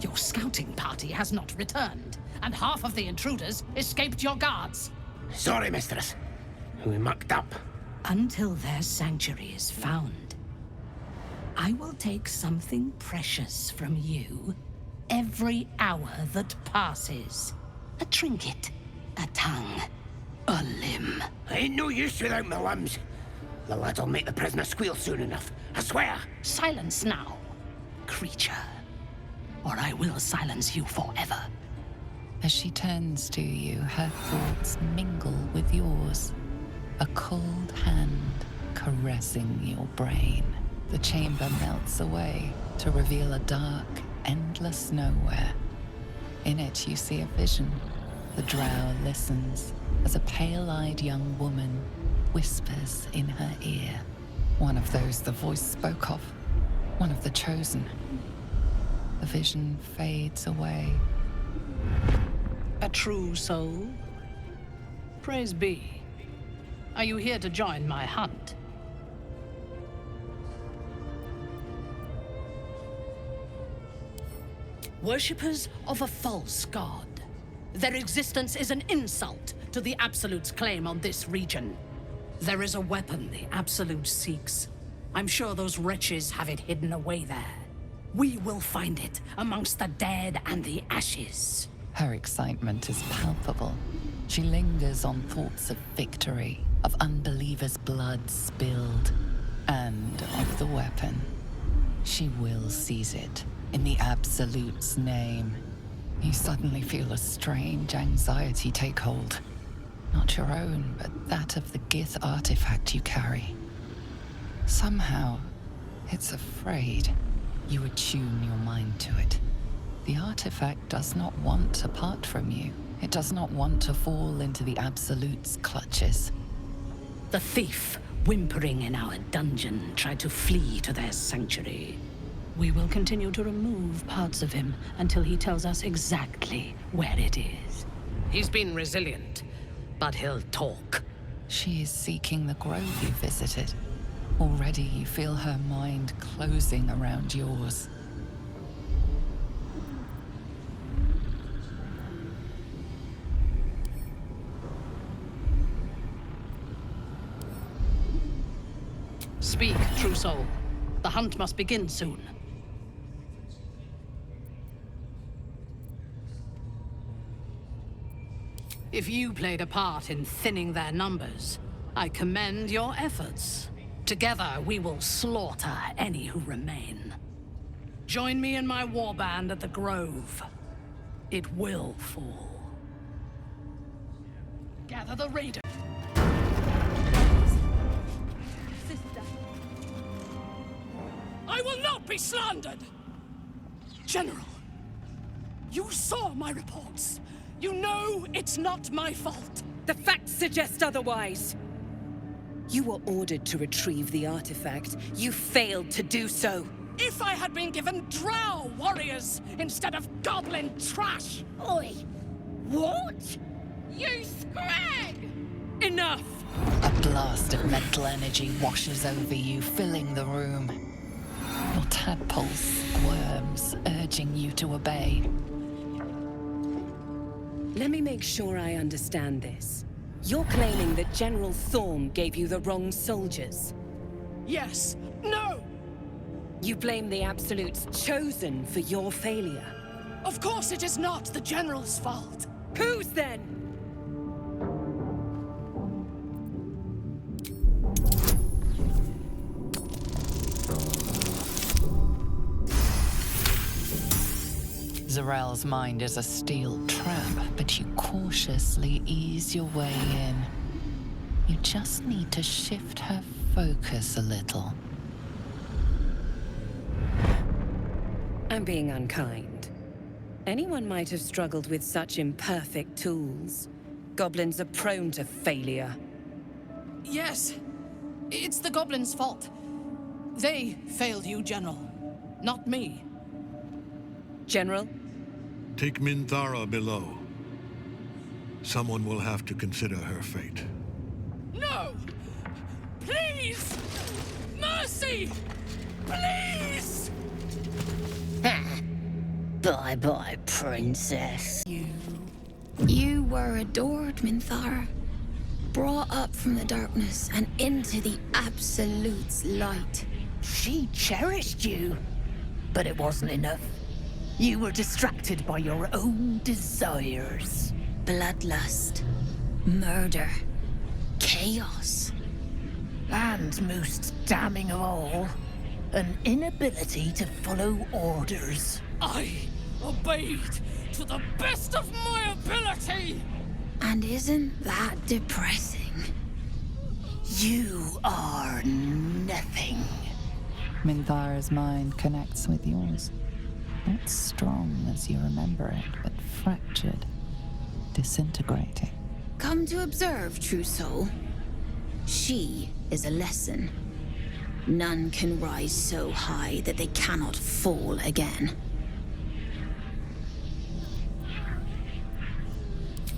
Your scouting party has not returned, and half of the intruders escaped your guards. Sorry, mistress. We mucked up. Until their sanctuary is found, I will take something precious from you every hour that passes. A trinket, a tongue, a limb. Ain't no use without my limbs. The lad'll make the prisoner squeal soon enough, I swear. Silence now, creature, or I will silence you forever. As she turns to you, her thoughts mingle with yours. A cold hand caressing your brain. The chamber melts away to reveal a dark, endless nowhere. In it you see a vision. The drow listens as a pale-eyed young woman whispers in her ear. One of those the voice spoke of. One of the chosen. The vision fades away. A true soul? Praise be. Are you here to join my hunt? Worshippers of a false god. Their existence is an insult to the Absolute's claim on this region. There is a weapon the Absolute seeks. I'm sure those wretches have it hidden away there. We will find it amongst the dead and the ashes. Her excitement is palpable. She lingers on thoughts of victory, of unbelievers' blood spilled, and of the weapon. She will seize it, in the Absolute's name. You suddenly feel a strange anxiety take hold. Not your own, but that of the Gith artifact you carry. Somehow, it's afraid. You attune your mind to it. The artifact does not want to part from you. It does not want to fall into the Absolute's clutches. The thief, whimpering in our dungeon, tried to flee to their sanctuary. We will continue to remove parts of him until he tells us exactly where it is. He's been resilient, but he'll talk. She is seeking the grove you visited. Already you feel her mind closing around yours. Speak, true soul. The hunt must begin soon. If you played a part in thinning their numbers, I commend your efforts. Together, we will slaughter any who remain. Join me in my warband at the Grove. It will fall. Gather the raiders. I will not be slandered! General, you saw my reports. You know it's not my fault. The facts suggest otherwise. You were ordered to retrieve the artifact. You failed to do so. If I had been given drow warriors instead of goblin trash! Oi! What? You scrag! Enough! A blast of mental energy washes over you, filling the room. Your tadpoles squirms, urging you to obey. Let me make sure I understand this. You're claiming that General Thorm gave you the wrong soldiers. Yes. No! You blame the Absolute's chosen for your failure. Of course it is not the General's fault. Whose then? Zarel's mind is a steel trap, but you cautiously ease your way in. You just need to shift her focus a little. I'm being unkind. Anyone might have struggled with such imperfect tools. Goblins are prone to failure. Yes. It's the goblins' fault. They failed you, General. Not me. General? Take Minthara below. Someone will have to consider her fate. No! Please! Mercy! Please! Bye-bye, princess. You were adored, Minthara. Brought up from the darkness and into the Absolute's light. She cherished you, but it wasn't enough. You were distracted by your own desires. Bloodlust, murder, chaos. And most damning of all, an inability to follow orders. I obeyed to the best of my ability! And isn't that depressing? You are nothing. Minthara's mind connects with yours. Not strong as you remember it, but fractured, disintegrating. Come to observe, true soul. She is a lesson. None can rise so high that they cannot fall again.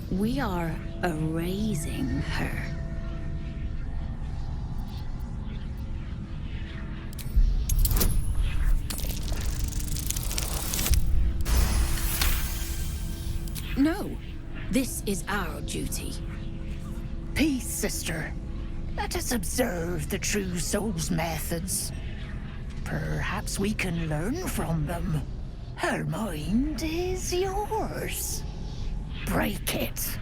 We are erasing her. No, this is our duty. Peace, sister. Let us observe the true soul's methods. Perhaps we can learn from them. Her mind is yours. Break it.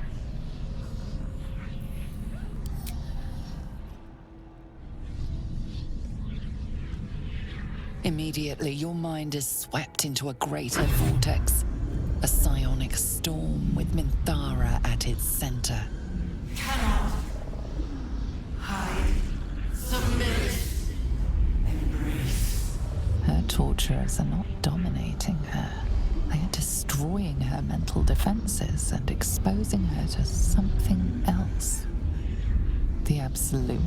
Immediately, your mind is swept into a greater vortex. A psionic storm with Minthara at its center. Cannot hide, submit, embrace. Her torturers are not dominating her. They are destroying her mental defenses and exposing her to something else. The Absolute.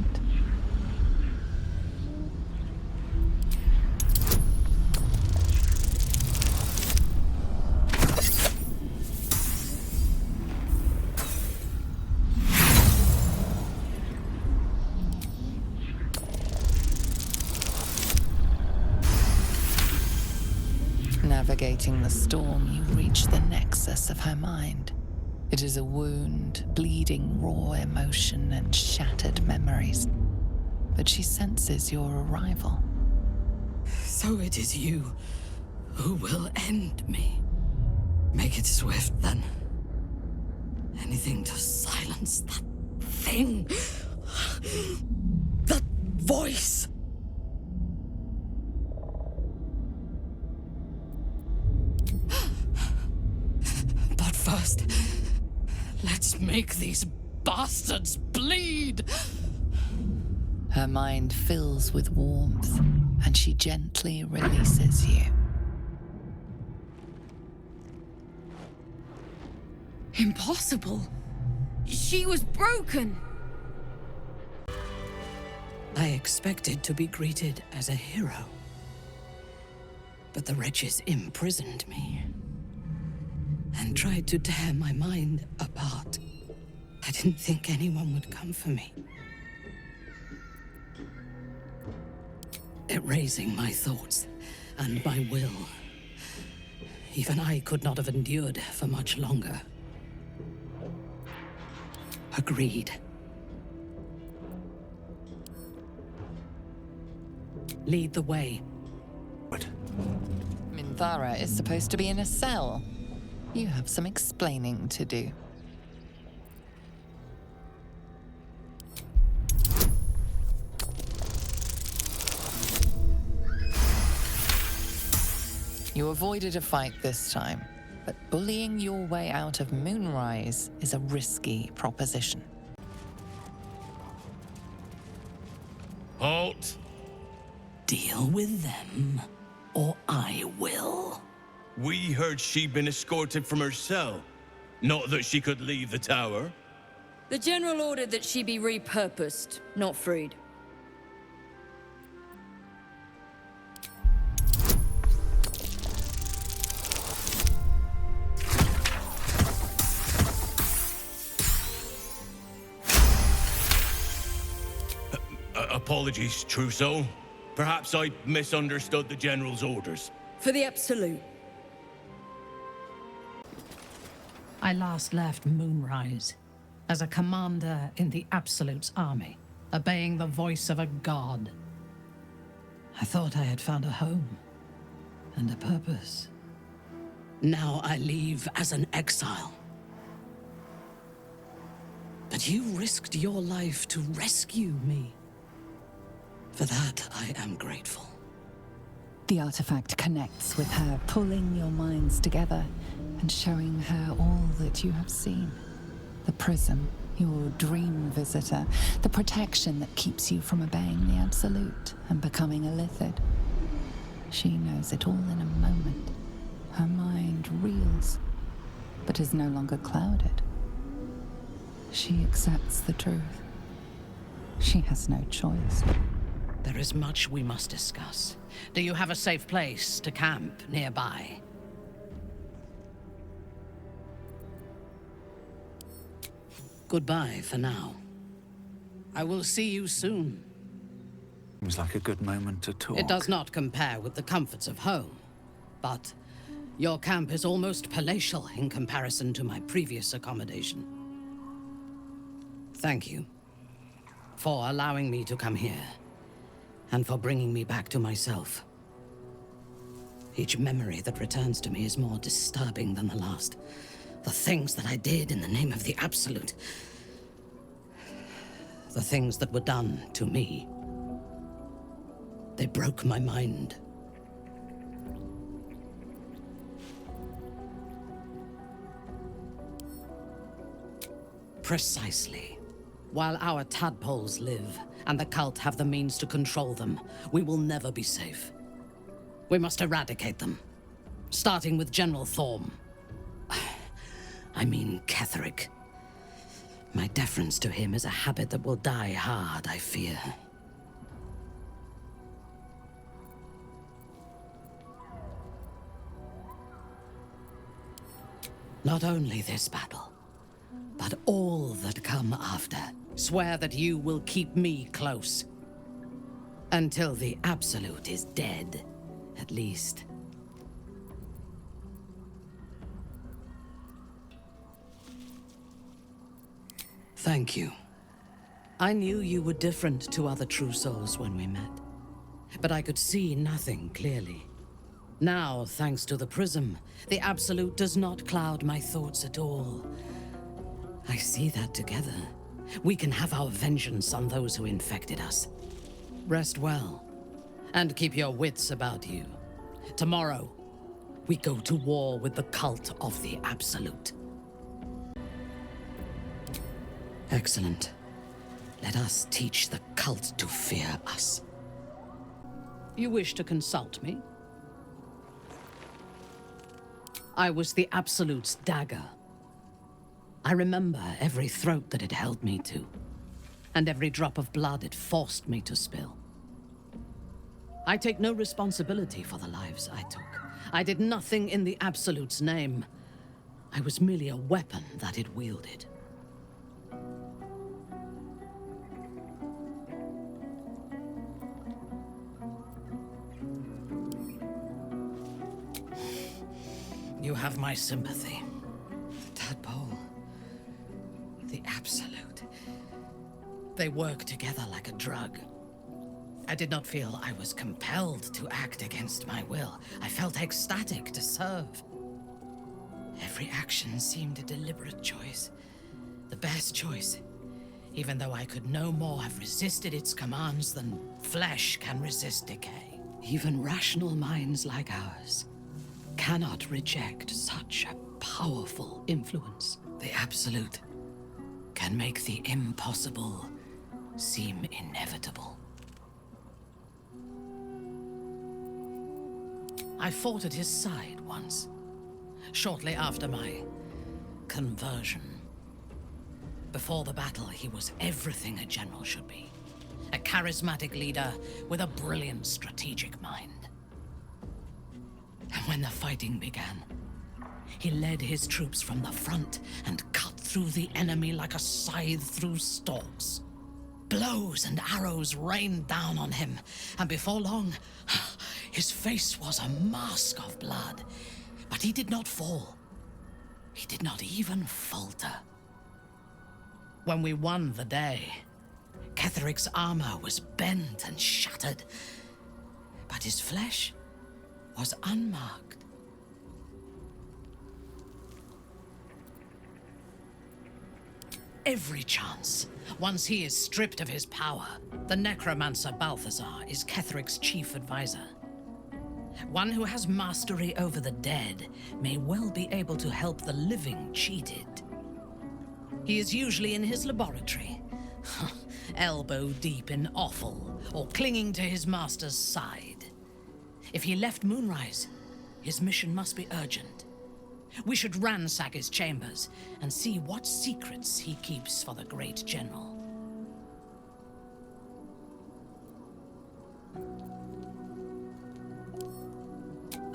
Navigating the storm, you reach the nexus of her mind. It is a wound, bleeding raw emotion and shattered memories. But she senses your arrival. So it is you who will end me. Make it swift, then. Anything to silence that thing. That voice. But first, let's make these bastards bleed. Her mind fills with warmth, and she gently releases you. Impossible. She was broken. I expected to be greeted as a hero. But the wretches imprisoned me and tried to tear my mind apart. I didn't think anyone would come for me. Erasing my thoughts and my will. Even I could not have endured for much longer. Agreed. Lead the way. What? Minthara is supposed to be in a cell. You have some explaining to do. You avoided a fight this time, but bullying your way out of Moonrise is a risky proposition. Halt! Deal with them, or I will. We heard she'd been escorted from her cell. Not that she could leave the tower. The General ordered that she be repurposed, not freed. Apologies, Trousseau. Perhaps I misunderstood the General's orders. For the Absolute. I last left Moonrise as a commander in the Absolute's army, obeying the voice of a god. I thought I had found a home and a purpose. Now I leave as an exile. But you risked your life to rescue me. For that, I am grateful. The artifact connects with her, pulling your minds together and showing her all that you have seen. The prism, your dream visitor, the protection that keeps you from obeying the Absolute and becoming a Illithid. She knows it all in a moment. Her mind reels, but is no longer clouded. She accepts the truth. She has no choice. There is much we must discuss. Do you have a safe place to camp nearby? Goodbye for now. I will see you soon. Seems like a good moment to talk. It does not compare with the comforts of home, but your camp is almost palatial in comparison to my previous accommodation. Thank you for allowing me to come here, and for bringing me back to myself. Each memory that returns to me is more disturbing than the last. The things that I did in the name of the Absolute. The things that were done to me. They broke my mind. Precisely. While our tadpoles live, and the cult have the means to control them, we will never be safe. We must eradicate them. Starting with General Thorm. I mean Ketheric. My deference to him is a habit that will die hard, I fear. Not only this battle, but all that come after. Swear that you will keep me close. Until the Absolute is dead, at least. Thank you. I knew you were different to other true souls when we met, but I could see nothing clearly. Now, thanks to the prism, the Absolute does not cloud my thoughts at all. I see that together, we can have our vengeance on those who infected us. Rest well, and keep your wits about you. Tomorrow, we go to war with the cult of the Absolute. Excellent. Let us teach the cult to fear us. You wish to consult me? I was the Absolute's dagger. I remember every throat that it held me to, and every drop of blood it forced me to spill. I take no responsibility for the lives I took. I did nothing in the Absolute's name. I was merely a weapon that it wielded. You have my sympathy. The tadpole. The Absolute. They work together like a drug. I did not feel I was compelled to act against my will. I felt ecstatic to serve. Every action seemed a deliberate choice. The best choice. Even though I could no more have resisted its commands than flesh can resist decay. Even rational minds like ours cannot reject such a powerful influence. The Absolute can make the impossible seem inevitable. I fought at his side once, shortly after my conversion. Before the battle, he was everything a general should be. A charismatic leader with a brilliant strategic mind. And when the fighting began, he led his troops from the front and cut through the enemy like a scythe through stalks. Blows and arrows rained down on him, and before long, his face was a mask of blood. But he did not fall. He did not even falter. When we won the day, Ketheric's armor was bent and shattered, but his flesh was unmarked. Every chance, once he is stripped of his power, the necromancer Balthazar is Ketheric's chief advisor. One who has mastery over the dead may well be able to help the living cheated. He is usually in his laboratory, elbow deep in offal, or clinging to his master's side. If he left Moonrise, his mission must be urgent. We should ransack his chambers and see what secrets he keeps for the great general.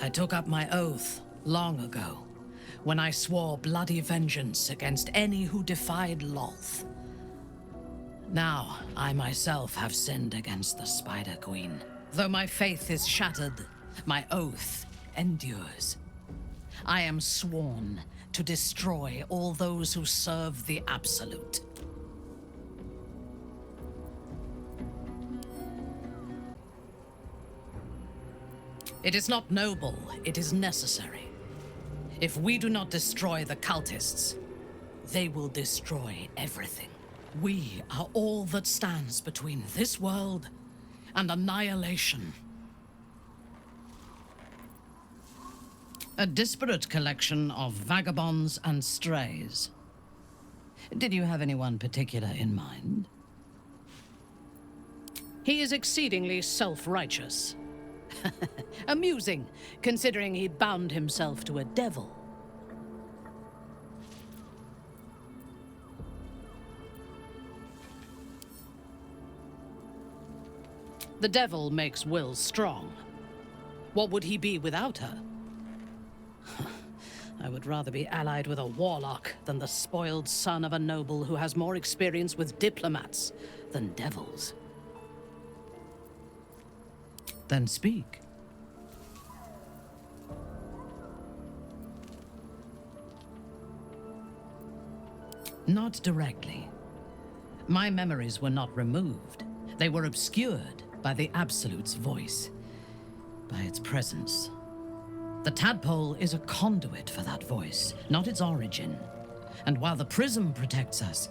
I took up my oath long ago, when I swore bloody vengeance against any who defied Lolth. Now, I myself have sinned against the Spider Queen. Though my faith is shattered, my oath endures. I am sworn to destroy all those who serve the Absolute. It is not noble, it is necessary. If we do not destroy the cultists, they will destroy everything. We are all that stands between this world and annihilation. A disparate collection of vagabonds and strays. Did you have anyone particular in mind? He is exceedingly self-righteous. Amusing, considering he bound himself to a devil. The devil makes will strong. What would he be without her? I would rather be allied with a warlock than the spoiled son of a noble who has more experience with diplomats than devils. Then speak. Not directly. My memories were not removed. They were obscured by the Absolute's voice, by its presence. The tadpole is a conduit for that voice, not its origin. And while the prism protects us,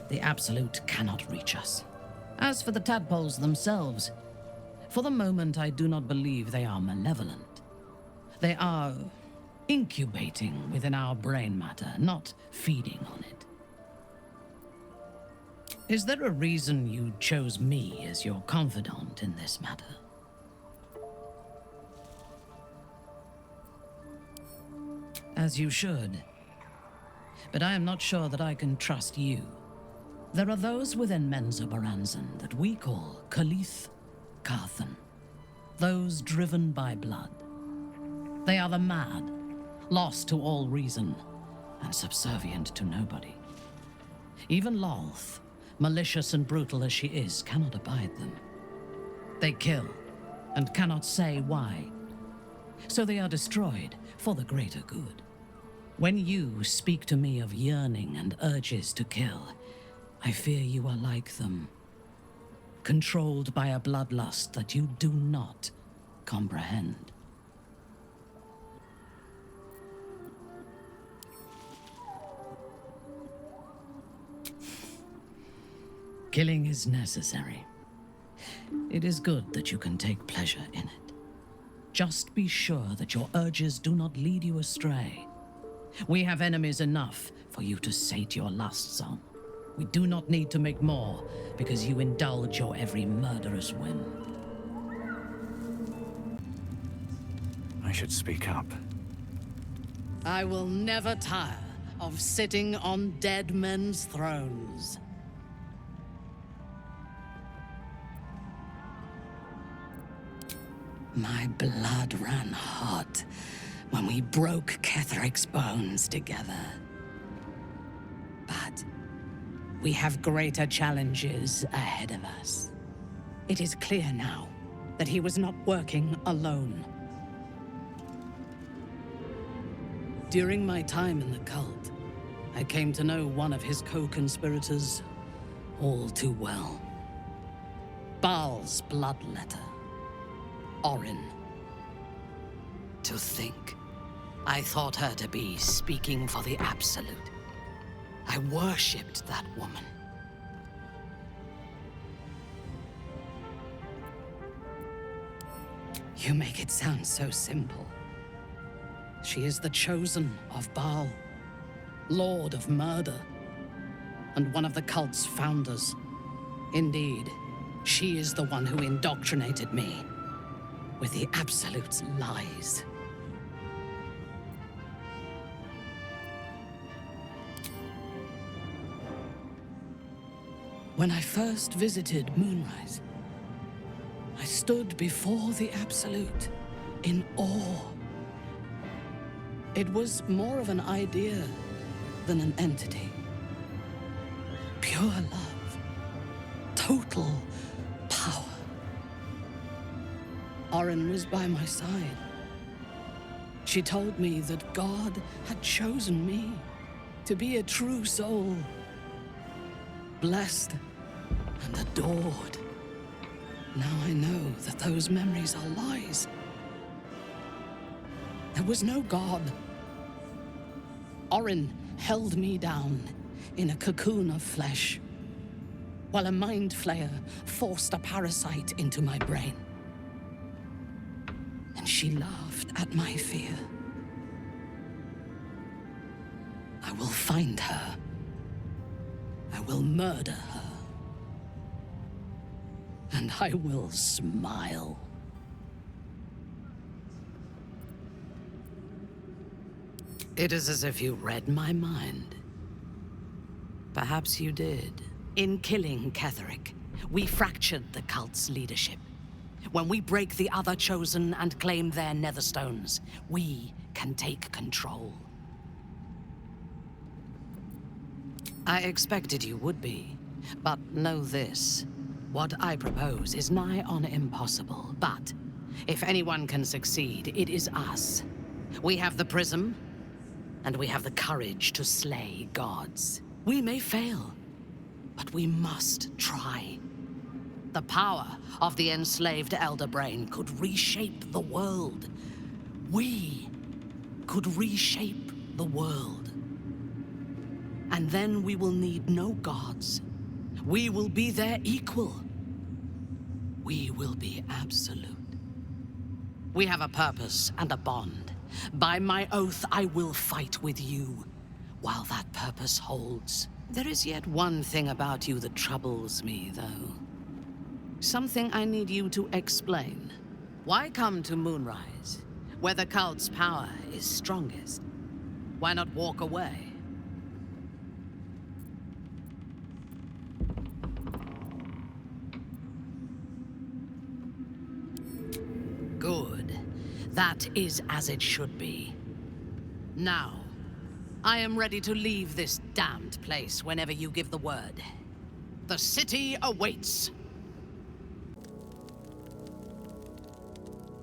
the Absolute cannot reach us. As for the tadpoles themselves, for the moment I do not believe they are malevolent. They are incubating within our brain matter, not feeding on it. Is there a reason you chose me as your confidant in this matter? As you should. But I am not sure that I can trust you. There are those within Menzoberranzan that we call Khalith Carthan. Those driven by blood. They are the mad, lost to all reason, and subservient to nobody. Even Lolth, malicious and brutal as she is, cannot abide them. They kill, and cannot say why. So they are destroyed for the greater good. When you speak to me of yearning and urges to kill, I fear you are like them. Controlled by a bloodlust that you do not comprehend. Killing is necessary. It is good that you can take pleasure in it. Just be sure that your urges do not lead you astray. We have enemies enough for you to sate your lusts on. We do not need to make more, because you indulge your every murderous whim. I should speak up. I will never tire of sitting on dead men's thrones. My blood ran hot when we broke Ketheric's bones together. But we have greater challenges ahead of us. It is clear now that he was not working alone. During my time in the cult, I came to know one of his co-conspirators all too well. Baal's bloodletter, Orin. To think, I thought her to be speaking for the Absolute. I worshipped that woman. You make it sound so simple. She is the chosen of Baal, Lord of Murder, and one of the cult's founders. Indeed, she is the one who indoctrinated me with the Absolute's lies. When I first visited Moonrise, I stood before the Absolute in awe. It was more of an idea than an entity. Pure love. Total power. Orin was by my side. She told me that God had chosen me to be a true soul. Blessed and adored. Now I know that those memories are lies. There was no God. Orin held me down in a cocoon of flesh, while a mind flayer forced a parasite into my brain. And she laughed at my fear. I will find her. I will murder her. And I will smile. It is as if you read my mind. Perhaps you did. In killing Ketheric, we fractured the cult's leadership. When we break the other chosen and claim their netherstones, we can take control. I expected you would be, but know this. What I propose is nigh on impossible, but if anyone can succeed, it is us. We have the prism, and we have the courage to slay gods. We may fail, but we must try. The power of the enslaved Elder Brain could reshape the world. We could reshape the world. And then we will need no gods. We will be their equal. We will be absolute. We have a purpose and a bond. By my oath, I will fight with you, while that purpose holds. There is yet one thing about you that troubles me, though. Something I need you to explain. Why come to Moonrise, where the cult's power is strongest? Why not walk away? Good. That is as it should be. Now, I am ready to leave this damned place whenever you give the word. The city awaits.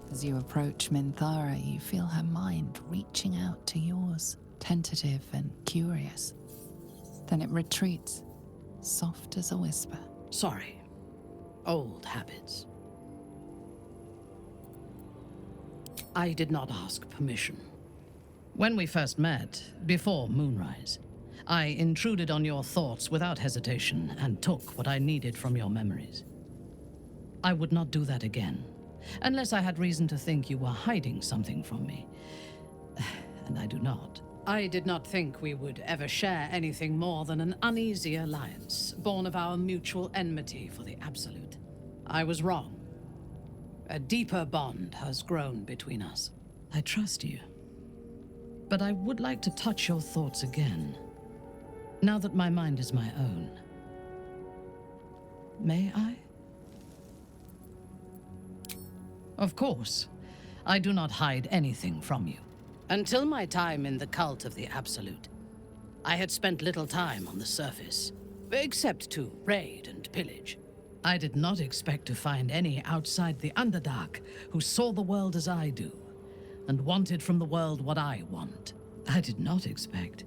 As you approach Minthara, you feel her mind reaching out to yours, tentative and curious. Then it retreats, soft as a whisper. Sorry. Old habits. I did not ask permission. When we first met, before Moonrise, I intruded on your thoughts without hesitation and took what I needed from your memories. I would not do that again, unless I had reason to think you were hiding something from me. And I do not. I did not think we would ever share anything more than an uneasy alliance, born of our mutual enmity for the Absolute. I was wrong. A deeper bond has grown between us. I trust you. But I would like to touch your thoughts again, now that my mind is my own. May I? Of course. I do not hide anything from you. Until my time in the cult of the Absolute, I had spent little time on the surface, except to raid and pillage. I did not expect to find any outside the Underdark who saw the world as I do, and wanted from the world what I want. I did not expect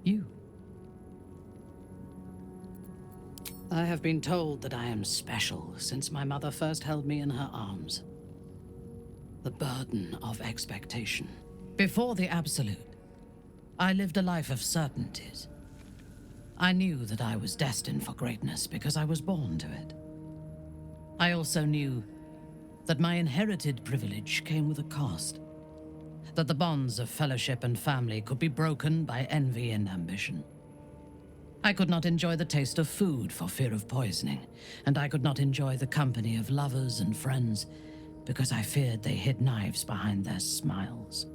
you. I have been told that I am special since my mother first held me in her arms. The burden of expectation. Before the Absolute, I lived a life of certainties. I knew that I was destined for greatness because I was born to it. I also knew that my inherited privilege came with a cost. That the bonds of fellowship and family could be broken by envy and ambition. I could not enjoy the taste of food for fear of poisoning, and I could not enjoy the company of lovers and friends because I feared they hid knives behind their smiles.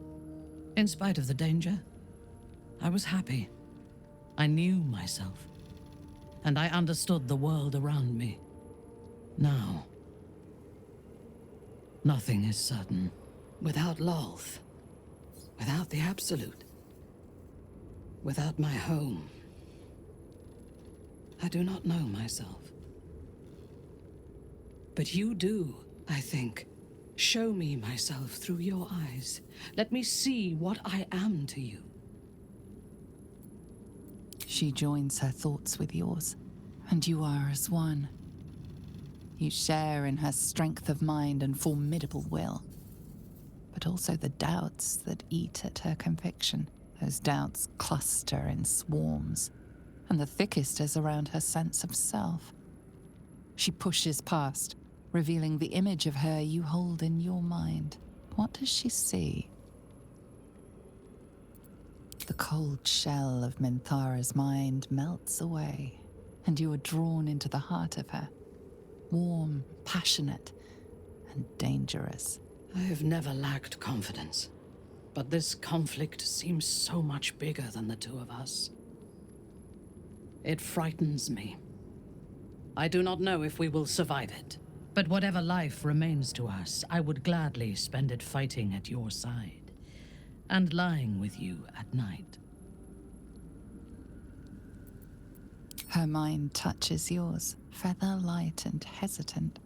In spite of the danger, I was happy. I knew myself, and I understood the world around me. Now, nothing is certain. Without Lolth, without the Absolute, without my home, I do not know myself. But you do, I think. Show me myself through your eyes. Let me see what I am to you. She joins her thoughts with yours, and you are as one. You share in her strength of mind and formidable will, but also the doubts that eat at her conviction. Those doubts cluster in swarms, and the thickest is around her sense of self. She pushes past, revealing the image of her you hold in your mind. What does she see? The cold shell of Minthara's mind melts away, and you are drawn into the heart of her. Warm, passionate, and dangerous. I have never lacked confidence, but this conflict seems so much bigger than the two of us. It frightens me. I do not know if we will survive it, but whatever life remains to us, I would gladly spend it fighting at your side and lying with you at night. Her mind touches yours, feather light and hesitant.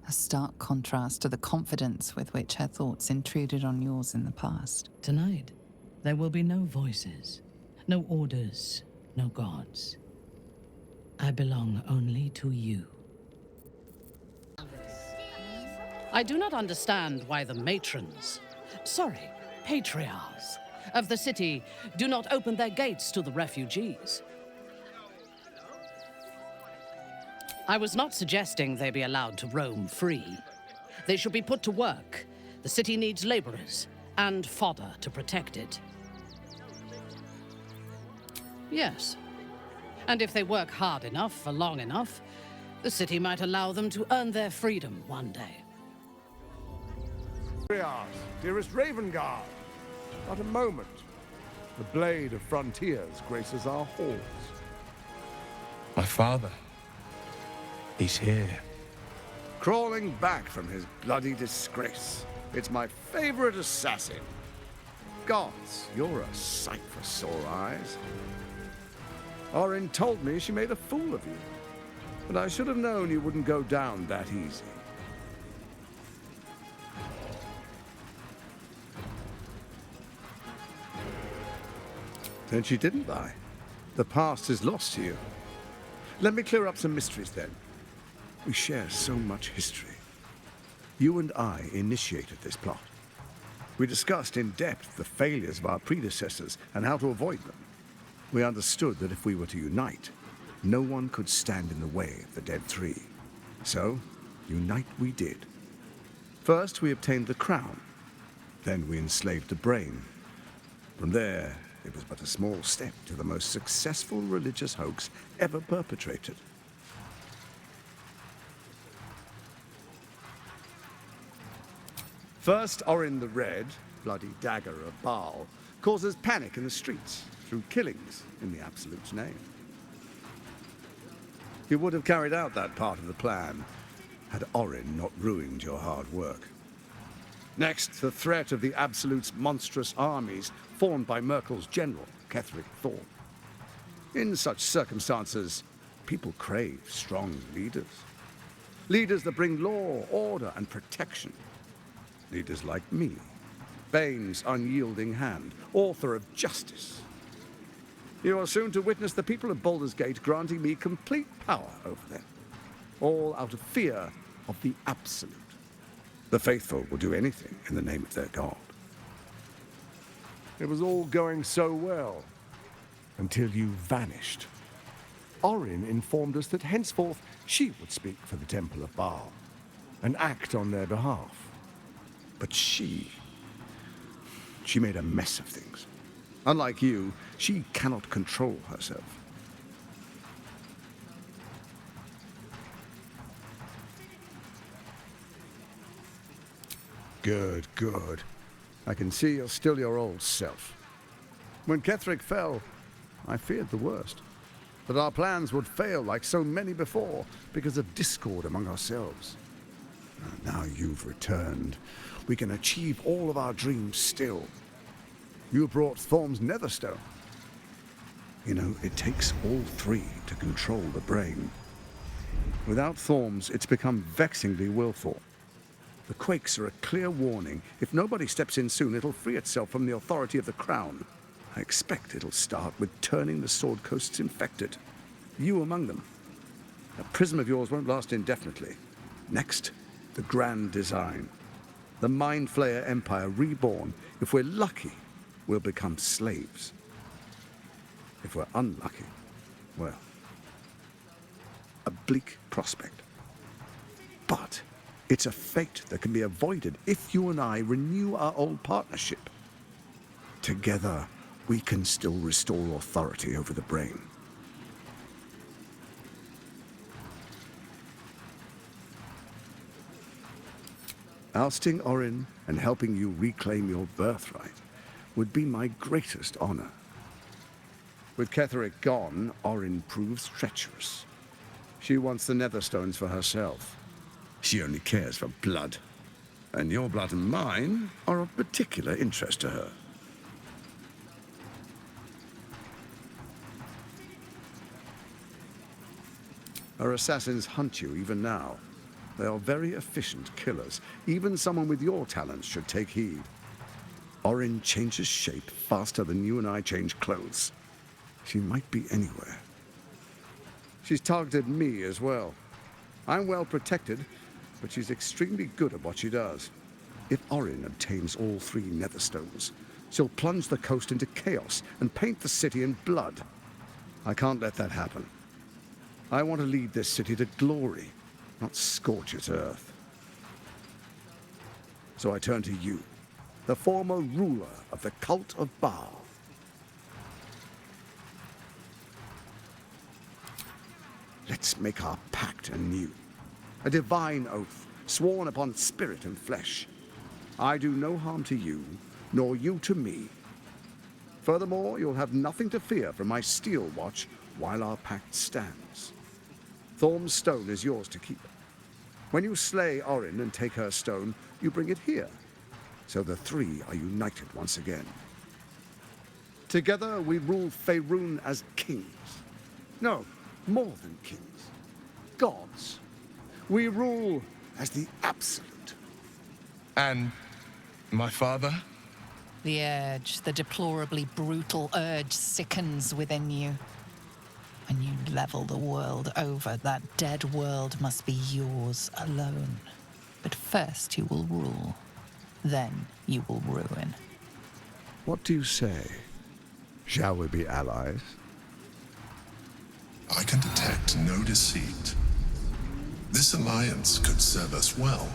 A stark contrast to the confidence with which her thoughts intruded on yours in the past. Tonight, there will be no voices, no orders, no gods. I belong only to you. I do not understand why the patriarchs of the city do not open their gates to the refugees. I was not suggesting they be allowed to roam free. They should be put to work. The city needs laborers and fodder to protect it. Yes. And if they work hard enough for long enough, the city might allow them to earn their freedom one day. Dearest Ravengard, not a moment. The blade of frontiers graces our halls. My father. He's here. Crawling back from his bloody disgrace. It's my favorite assassin. Gods, you're a sight for sore eyes. Orin told me she made a fool of you, but I should have known you wouldn't go down that easy. Then she didn't lie. The past is lost to you. Let me clear up some mysteries then. We share so much history. You and I initiated this plot. We discussed in depth the failures of our predecessors and how to avoid them. We understood that if we were to unite, no one could stand in the way of the Dead Three. So, unite we did. First, we obtained the crown. Then we enslaved the brain. From there, it was but a small step to the most successful religious hoax ever perpetrated. First, Orin the Red, bloody dagger of Baal, causes panic in the streets through killings in the Absolute's name. You would have carried out that part of the plan had Orin not ruined your hard work. Next, the threat of the Absolute's monstrous armies formed by Merkel's general, Ketheric Thorn. In such circumstances, people crave strong leaders. Leaders that bring law, order, and protection. Leaders like me. Bane's unyielding hand, author of justice. You are soon to witness the people of Baldur's Gate granting me complete power over them, all out of fear of the Absolute. The faithful will do anything in the name of their god. It was all going so well, until you vanished. Orin informed us that henceforth she would speak for the Temple of Baal, and act on their behalf. But she made a mess of things. Unlike you, she cannot control herself. Good, good. I can see you're still your old self. When Ketheric fell, I feared the worst. That our plans would fail like so many before because of discord among ourselves. Now you've returned. We can achieve all of our dreams still. You brought Thorm's Netherstone. You know, it takes all three to control the brain. Without Thorm's, it's become vexingly willful. The quakes are a clear warning. If nobody steps in soon, it'll free itself from the authority of the Crown. I expect it'll start with turning the Sword Coasts infected. You among them. A prism of yours won't last indefinitely. Next, the grand design. The Mind Flayer Empire reborn. If we're lucky, we'll become slaves. If we're unlucky, well, a bleak prospect. But it's a fate that can be avoided if you and I renew our old partnership. Together, we can still restore authority over the brain. Ousting Orin and helping you reclaim your birthright would be my greatest honor. With Ketheric gone, Orin proves treacherous. She wants the Netherstones for herself. She only cares for blood. And your blood and mine are of particular interest to her. Her assassins hunt you even now. They are very efficient killers. Even someone with your talents should take heed. Orin changes shape faster than you and I change clothes. She might be anywhere. She's targeted me as well. I'm well protected, but she's extremely good at what she does. If Orin obtains all three Netherstones, she'll plunge the coast into chaos and paint the city in blood. I can't let that happen. I want to lead this city to glory, not scorch its earth. So I turn to you, the former ruler of the cult of Baal. Let's make our pact anew. A divine oath, sworn upon spirit and flesh. I do no harm to you, nor you to me. Furthermore, you'll have nothing to fear from my steel watch while our pact stands. Thorm's stone is yours to keep. When you slay Orin and take her stone, you bring it here. So the three are united once again. Together we rule Faerun as kings. No, more than kings. Gods. We rule as the Absolute. And my father? The urge, the deplorably brutal urge sickens within you. When you level the world over, that dead world must be yours alone. But first you will rule. Then you will ruin. What do you say? Shall we be allies? I can detect no deceit. This alliance could serve us well.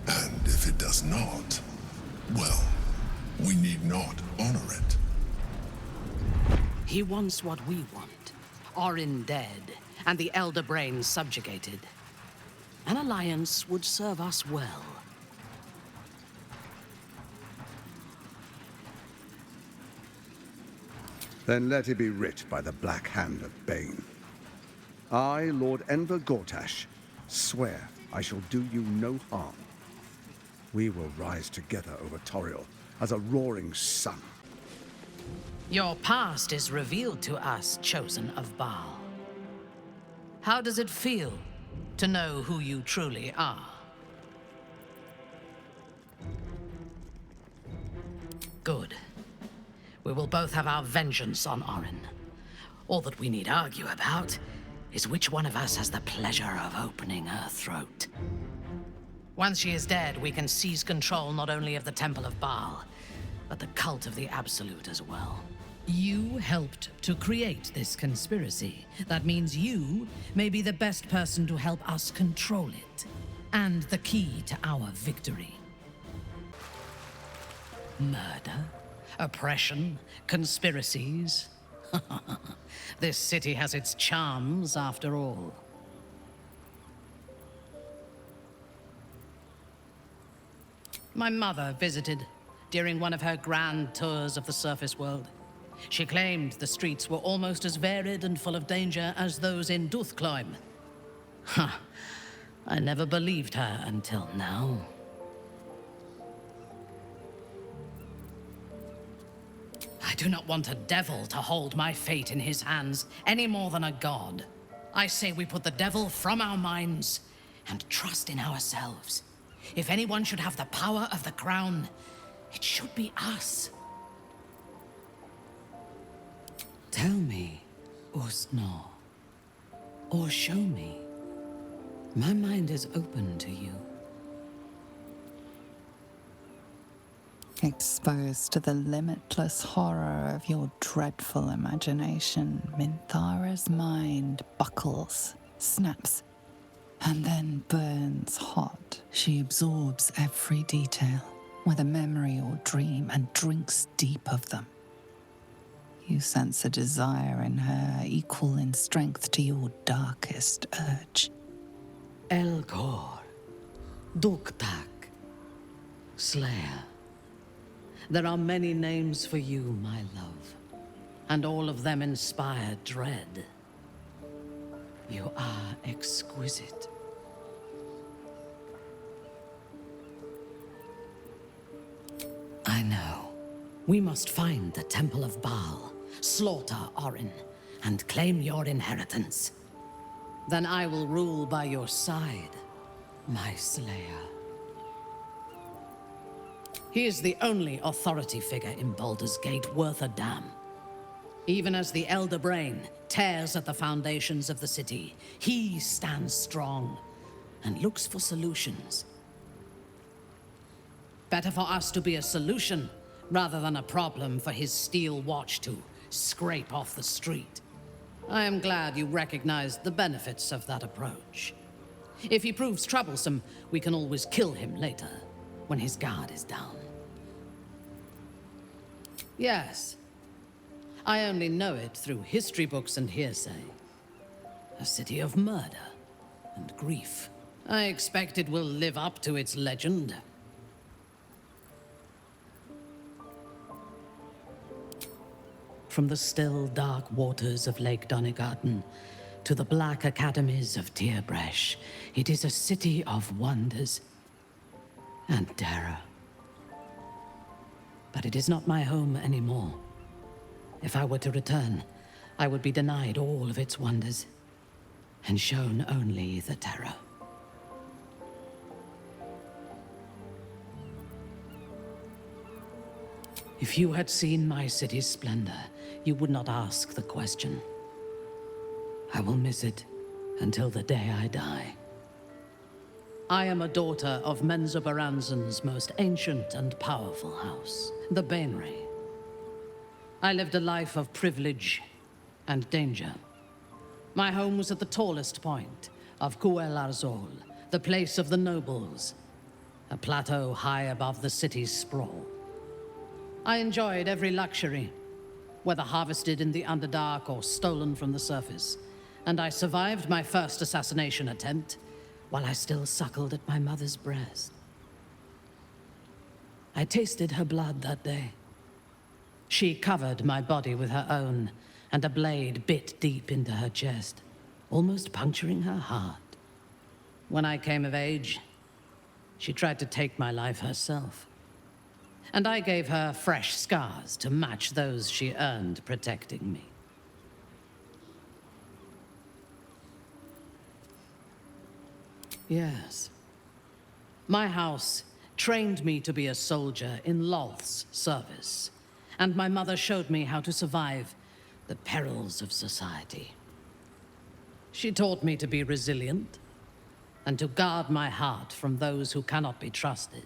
And if it does not, well, we need not honor it. He wants what we want. Orin dead, and the Elder Brain subjugated. An alliance would serve us well. Then let it be writ by the Black Hand of Bane. I, Lord Enver Gortash, swear I shall do you no harm. We will rise together over Toriel as a roaring sun. Your past is revealed to us, chosen of Baal. How does it feel to know who you truly are? Good. We will both have our vengeance on Orin. All that we need argue about is which one of us has the pleasure of opening her throat. Once she is dead, we can seize control not only of the Temple of Baal, but the cult of the Absolute as well. You helped to create this conspiracy. That means you may be the best person to help us control it, and the key to our victory. Murder, oppression, conspiracies. This city has its charms, after all. My mother visited during one of her grand tours of the surface world. She claimed the streets were almost as varied and full of danger as those in Duthcloim. I never believed her until now. I do not want a devil to hold my fate in his hands any more than a god. I say we put the devil from our minds and trust in ourselves. If anyone should have the power of the crown, it should be us. Tell me, Usno, or show me. My mind is open to you. Exposed to the limitless horror of your dreadful imagination, Minthara's mind buckles, snaps, and then burns hot. She absorbs every detail, whether memory or dream, and drinks deep of them. You sense a desire in her equal in strength to your darkest urge. Elgor, Duktak, Slayer. There are many names for you, my love, and all of them inspire dread. You are exquisite. I know. We must find the Temple of Baal, slaughter Orin, and claim your inheritance. Then I will rule by your side, my slayer. He is the only authority figure in Baldur's Gate worth a damn. Even as the Elder Brain tears at the foundations of the city, he stands strong and looks for solutions. Better for us to be a solution rather than a problem for his steel watch to scrape off the street. I am glad you recognized the benefits of that approach. If he proves troublesome, we can always kill him later, when his guard is down. Yes. I only know it through history books and hearsay. A city of murder and grief. I expect it will live up to its legend. From the still, dark waters of Lake Donegarten to the black academies of Tierbresh, it is a city of wonders and terror. But it is not my home anymore. If I were to return, I would be denied all of its wonders and shown only the terror. If you had seen my city's splendor, you would not ask the question. I will miss it until the day I die. I am a daughter of Menzoberranzan's most ancient and powerful house, the Bainray. I lived a life of privilege and danger. My home was at the tallest point of Cuel Arzol, the place of the nobles, a plateau high above the city's sprawl. I enjoyed every luxury, whether harvested in the Underdark or stolen from the surface, and I survived my first assassination attempt while I still suckled at my mother's breast. I tasted her blood that day. She covered my body with her own, and a blade bit deep into her chest, almost puncturing her heart. When I came of age, she tried to take my life herself, and I gave her fresh scars to match those she earned protecting me. Yes. My house trained me to be a soldier in Lolth's service, and my mother showed me how to survive the perils of society. She taught me to be resilient, and to guard my heart from those who cannot be trusted,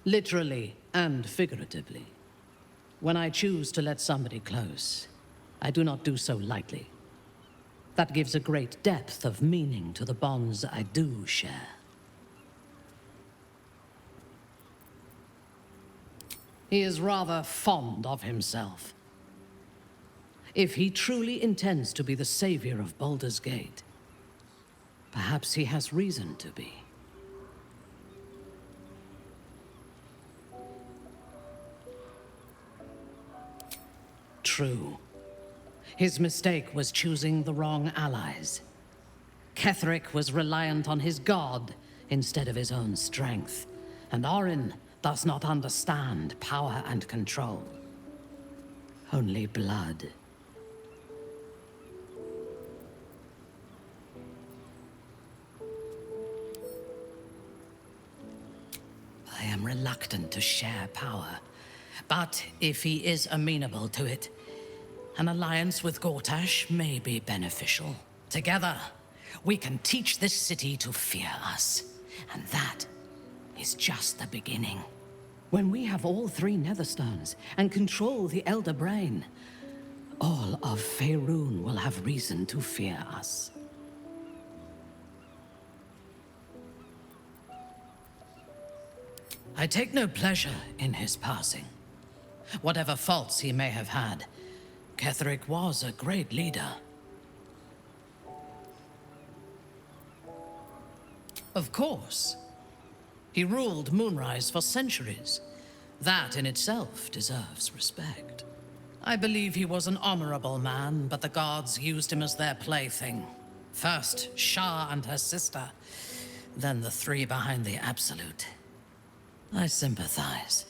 literally and figuratively. When I choose to let somebody close, I do not do so lightly. That gives a great depth of meaning to the bonds I do share. He is rather fond of himself. If he truly intends to be the savior of Baldur's Gate, perhaps he has reason to be. True. His mistake was choosing the wrong allies. Ketheric was reliant on his god instead of his own strength, and Orin does not understand power and control. Only blood. I am reluctant to share power, but if he is amenable to it, an alliance with Gortash may be beneficial. Together, we can teach this city to fear us, and that is just the beginning. When we have all 3 Netherstones and control the Elder Brain, all of Faerun will have reason to fear us. I take no pleasure in his passing. Whatever faults he may have had, Ketheric was a great leader. Of course. He ruled Moonrise for centuries. That in itself deserves respect. I believe he was an honorable man, but the gods used him as their plaything. First, Shah and her sister, then the 3 behind the Absolute. I sympathize.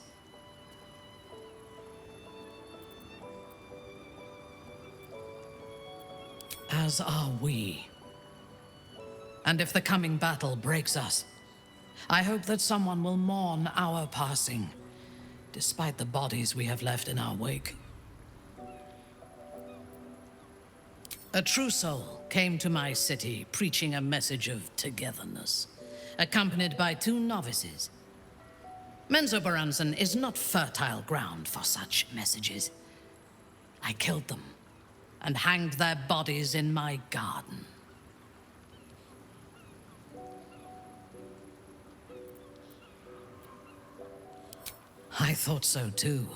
As are we. And if the coming battle breaks us, I hope that someone will mourn our passing, despite the bodies we have left in our wake. A true soul came to my city preaching a message of togetherness, accompanied by 2 novices. Menzoberranzan is not fertile ground for such messages. I killed them and hanged their bodies in my garden. I thought so too.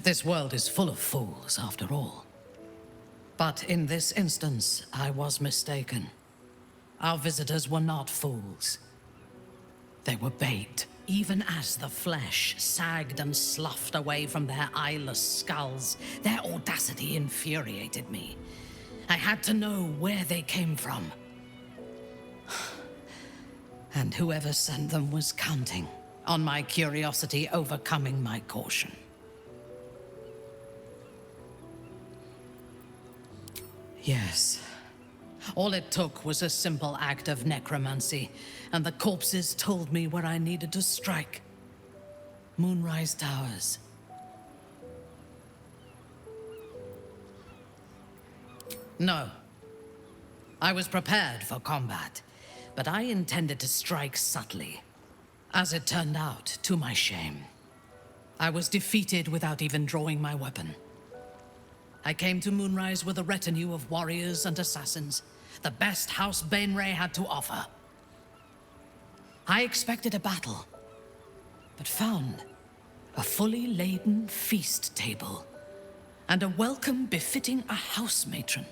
This world is full of fools, after all. But in this instance, I was mistaken. Our visitors were not fools. They were bait, even as the flesh sagged and sloughed away from their eyeless skulls. Their audacity infuriated me. I had to know where they came from. And whoever sent them was counting on my curiosity overcoming my caution. Yes. All it took was a simple act of necromancy, and the corpses told me where I needed to strike. Moonrise Towers. No. I was prepared for combat, but I intended to strike subtly. As it turned out, to my shame, I was defeated without even drawing my weapon. I came to Moonrise with a retinue of warriors and assassins, the best House Bainray had to offer. I expected a battle, but found a fully laden feast table and a welcome befitting a house matron.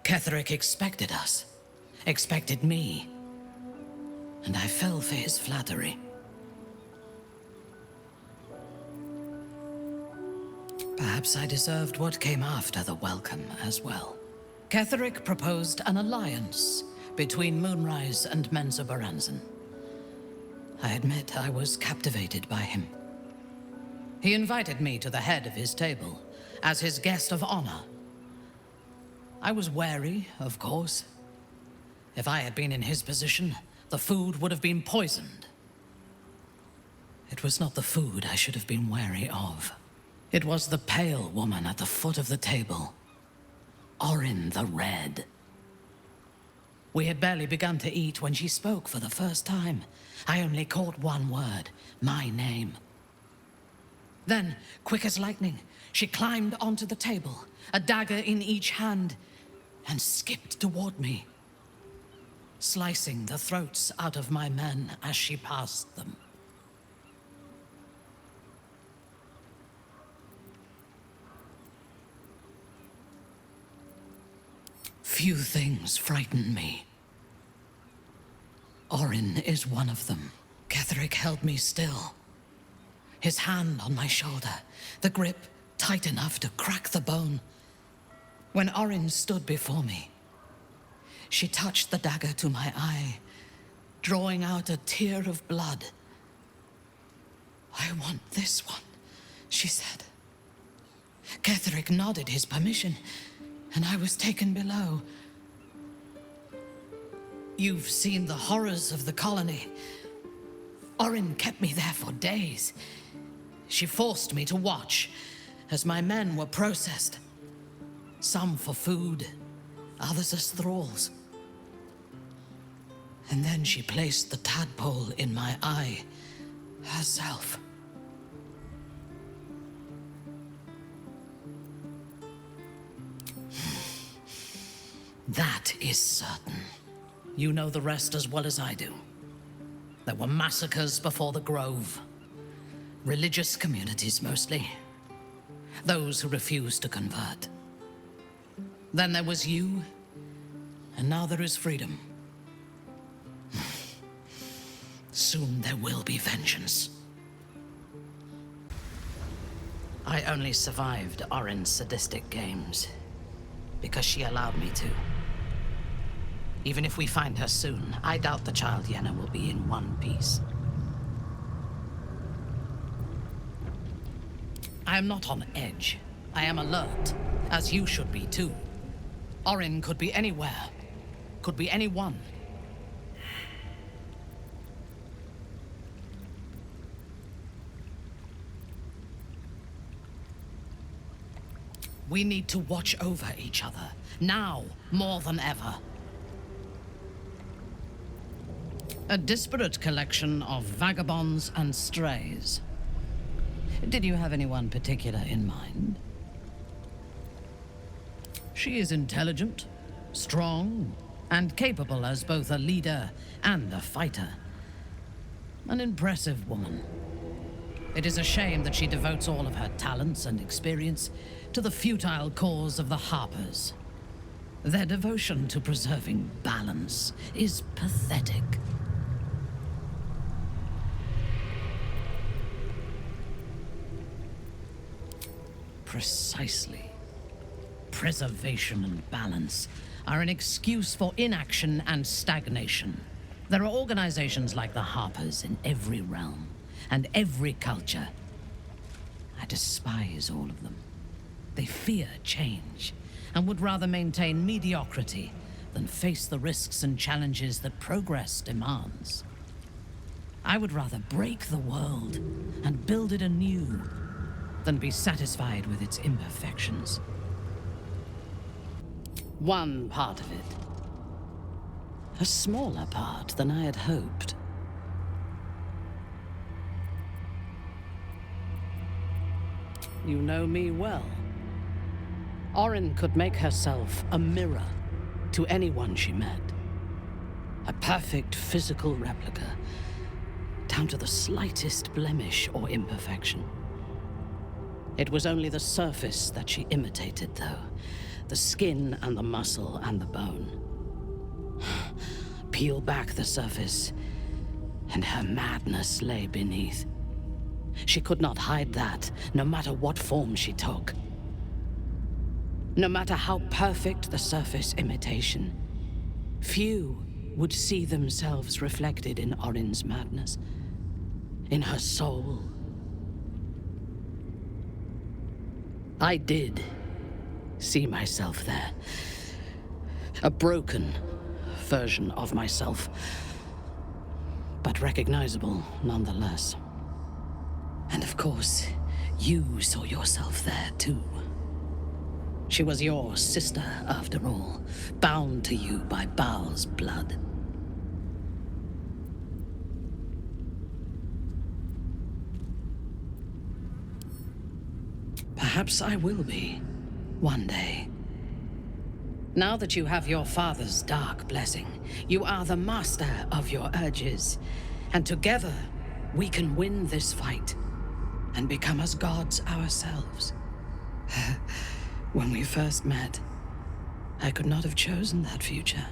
Ketheric expected us, expected me, and I fell for his flattery. Perhaps I deserved what came after the welcome as well. Ketheric proposed an alliance between Moonrise and Menzoberranzan. I admit I was captivated by him. He invited me to the head of his table as his guest of honor. I was wary, of course. If I had been in his position, the food would have been poisoned. It was not the food I should have been wary of. It was the pale woman at the foot of the table. Orin the Red. We had barely begun to eat when she spoke for the first time. I only caught one word, my name. Then, quick as lightning, she climbed onto the table, a dagger in each hand, and skipped toward me, slicing the throats out of my men as she passed them. Few things frighten me. Orin is one of them. Ketheric held me still, his hand on my shoulder, the grip tight enough to crack the bone. When Orin stood before me, she touched the dagger to my eye, drawing out a tear of blood. "I want this one," she said. Ketheric nodded his permission, and I was taken below. You've seen the horrors of the colony. Orin kept me there for days. She forced me to watch as my men were processed. Some for food, others as thralls. And then she placed the tadpole in my eye herself. That is certain. You know the rest as well as I do. There were massacres before the Grove. Religious communities, mostly. Those who refused to convert. Then there was you, and now there is freedom. Soon there will be vengeance. I only survived Orin's sadistic games because she allowed me to. Even if we find her soon, I doubt the child Yenna will be in one piece. I am not on edge. I am alert, as you should be too. Orin could be anywhere, could be anyone. We need to watch over each other, now more than ever. A disparate collection of vagabonds and strays. Did you have anyone particular in mind? She is intelligent, strong, and capable as both a leader and a fighter. An impressive woman. It is a shame that she devotes all of her talents and experience to the futile cause of the Harpers. Their devotion to preserving balance is pathetic. Precisely. Preservation and balance are an excuse for inaction and stagnation. There are organizations like the Harpers in every realm and every culture. I despise all of them. They fear change and would rather maintain mediocrity than face the risks and challenges that progress demands. I would rather break the world and build it anew than be satisfied with its imperfections. One part of it. A smaller part than I had hoped. You know me well. Orin could make herself a mirror to anyone she met. A perfect physical replica, down to the slightest blemish or imperfection. It was only the surface that she imitated, though. The skin and the muscle and the bone. Peel back the surface, and her madness lay beneath. She could not hide that, no matter what form she took. No matter how perfect the surface imitation, few would see themselves reflected in Orin's madness, in her soul. I did see myself there. A broken version of myself. but recognizable nonetheless. And of course, you saw yourself there too. She was your sister, after all, bound to you by Baal's blood. Perhaps I will be, one day. Now that you have your father's dark blessing, you are the master of your urges, and together we can win this fight and become as gods ourselves. When we first met, I could not have chosen that future.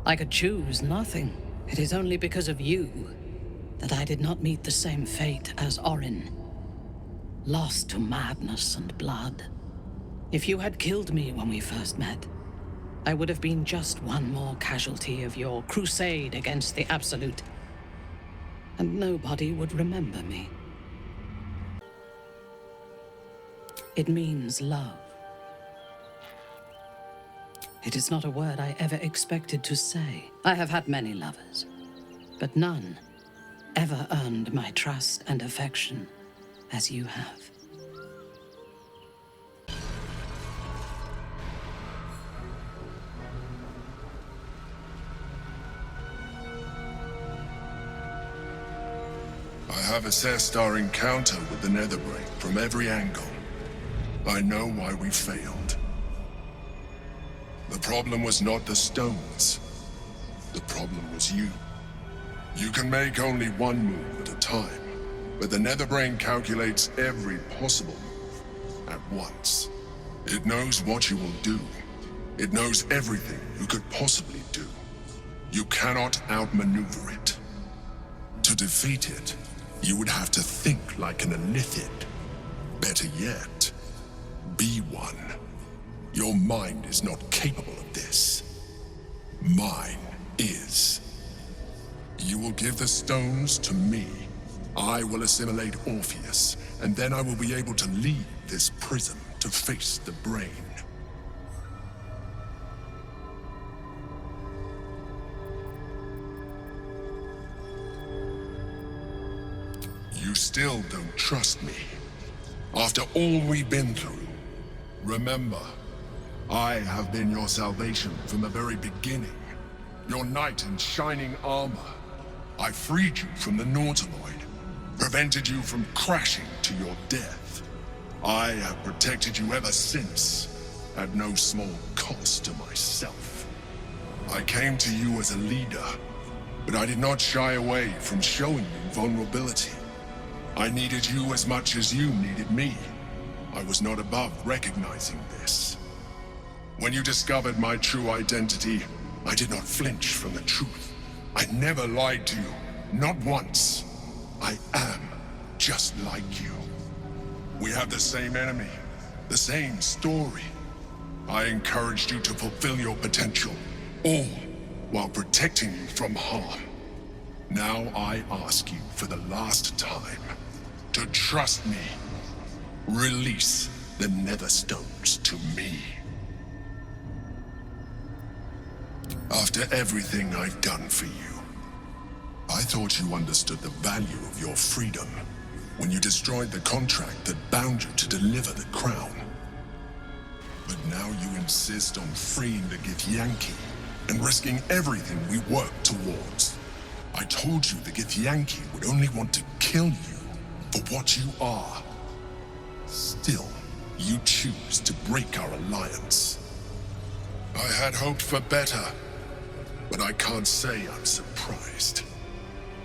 I could choose nothing. It is only because of you that I did not meet the same fate as Orin, lost to madness and blood. If you had killed me when we first met, I would have been just one more casualty of your crusade against the Absolute, and nobody would remember me. It means love. It is not a word I ever expected to say. I have had many lovers, but none ever earned my trust and affection as you have. I have assessed our encounter with the Netherbrain from every angle. I know why we failed. The problem was not the stones. The problem was you. You can make only one move at a time, but the Netherbrain calculates every possible move at once. It knows what you will do. It knows everything you could possibly do. You cannot outmaneuver it. To defeat it, you would have to think like an Illithid. Better yet, be one. Your mind is not capable of this. Mine is. You will give the stones to me. I will assimilate Orpheus, and then I will be able to leave this prison to face the brain. You still don't trust me. After all we've been through, remember, I have been your salvation from the very beginning. Your knight in shining armor. I freed you from the Nautiloid, prevented you from crashing to your death. I have protected you ever since, at no small cost to myself. I came to you as a leader, but I did not shy away from showing you vulnerability. I needed you as much as you needed me. I was not above recognizing this. When you discovered my true identity, I did not flinch from the truth. I never lied to you, not once. I am just like you. We have the same enemy, the same story. I encouraged you to fulfill your potential, all while protecting you from harm. Now I ask you for the last time to trust me. Release the Netherstones to me. After everything I've done for you, I thought you understood the value of your freedom when you destroyed the contract that bound you to deliver the crown. But now you insist on freeing the Githyanki and risking everything we work towards. I told you the Githyanki would only want to kill you for what you are. Still, you choose to break our alliance. I had hoped for better, but I can't say I'm surprised.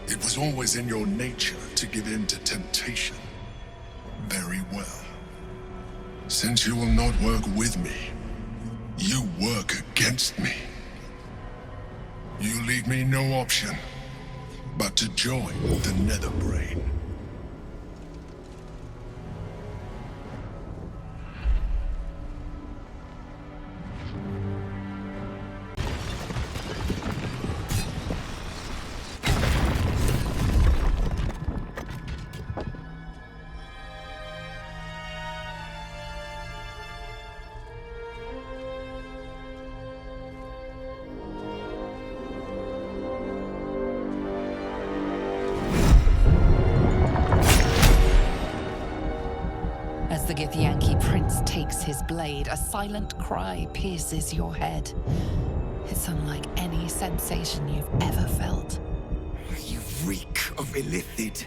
It was always in your nature to give in to temptation. Very well. Since you will not work with me, you work against me. You leave me no option but to join the Netherbrain. The Githyanki prince takes his blade. A silent cry pierces your head. It's unlike any sensation you've ever felt. You reek of Illithid.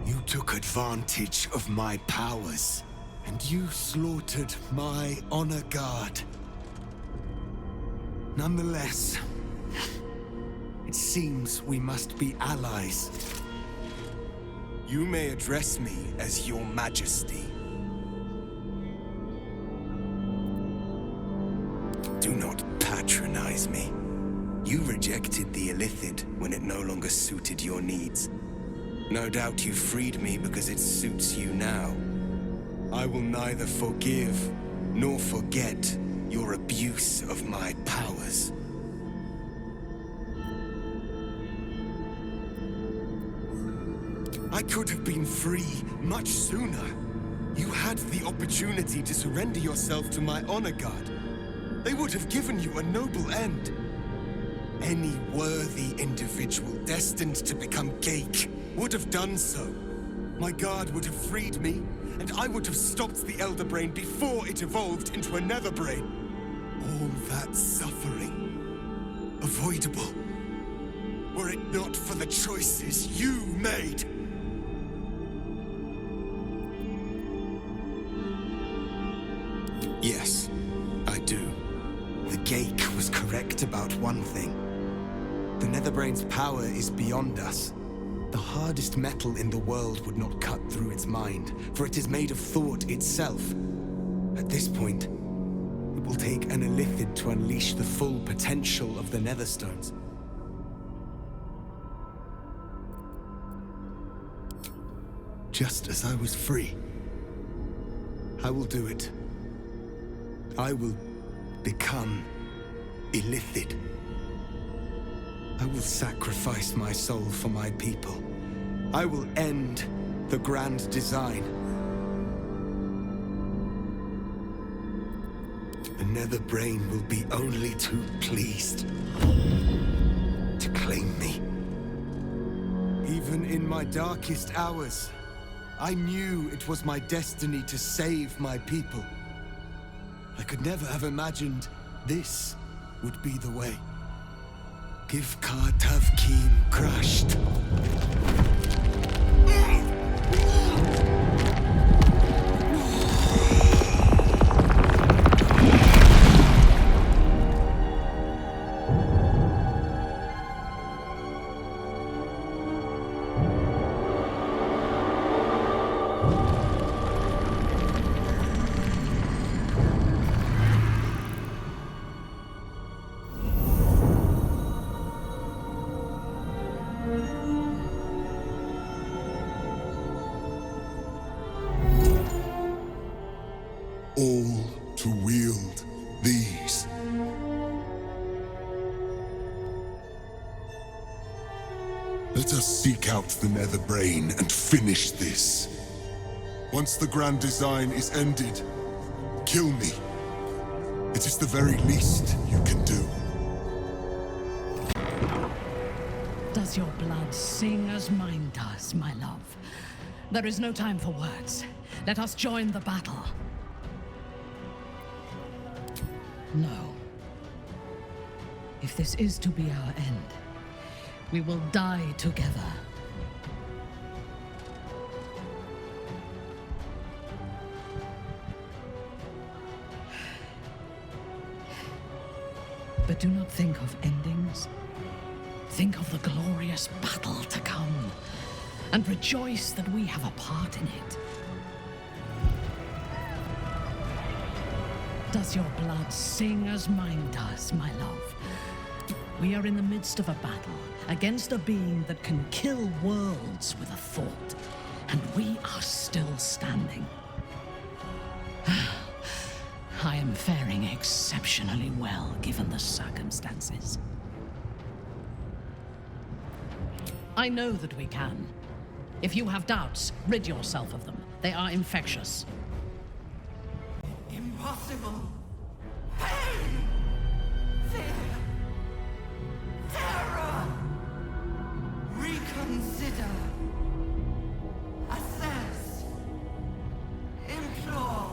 You took advantage of my powers, and you slaughtered my honor guard. Nonetheless, it seems we must be allies. You may address me as Your Majesty. Do not patronize me. You rejected the Illithid when it no longer suited your needs. No doubt you freed me because it suits you now. I will neither forgive nor forget your abuse of my powers. I could have been free much sooner. You had the opportunity to surrender yourself to my honor guard. They would have given you a noble end. Any worthy individual destined to become Geik would have done so. My guard would have freed me, and I would have stopped the Elder Brain before it evolved into a Nether Brain. All that suffering, avoidable, were it not for the choices you made. Yes, I do. The Geik was correct about one thing. The Netherbrain's power is beyond us. The hardest metal in the world would not cut through its mind, for it is made of thought itself. At this point, it will take an Illithid to unleash the full potential of the Netherstones. Just as I was free, I will do it. I will become Illithid. I will sacrifice my soul for my people. I will end the grand design. The Nether Brain will be only too pleased to claim me. Even in my darkest hours, I knew it was my destiny to save my people. I could never have imagined this would be the way. Givkar Tavkim crushed. All to wield these. Let us seek out the Nether Brain and finish this. Once the grand design is ended, kill me. It is the very least you can do. Does your blood sing as mine does, my love? There is no time for words. Let us join the battle. No. If this is to be our end, we will die together. But do not think of endings. Think of the glorious battle to come, and rejoice that we have a part in it. Does your blood sing as mine does, my love? We are in the midst of a battle against a being that can kill worlds with a thought, and we are still standing. I am faring exceptionally well, given the circumstances. I know that we can. If you have doubts, rid yourself of them. They are infectious. Impossible. Pain. Fear. Terror. Reconsider. Assess. Implore.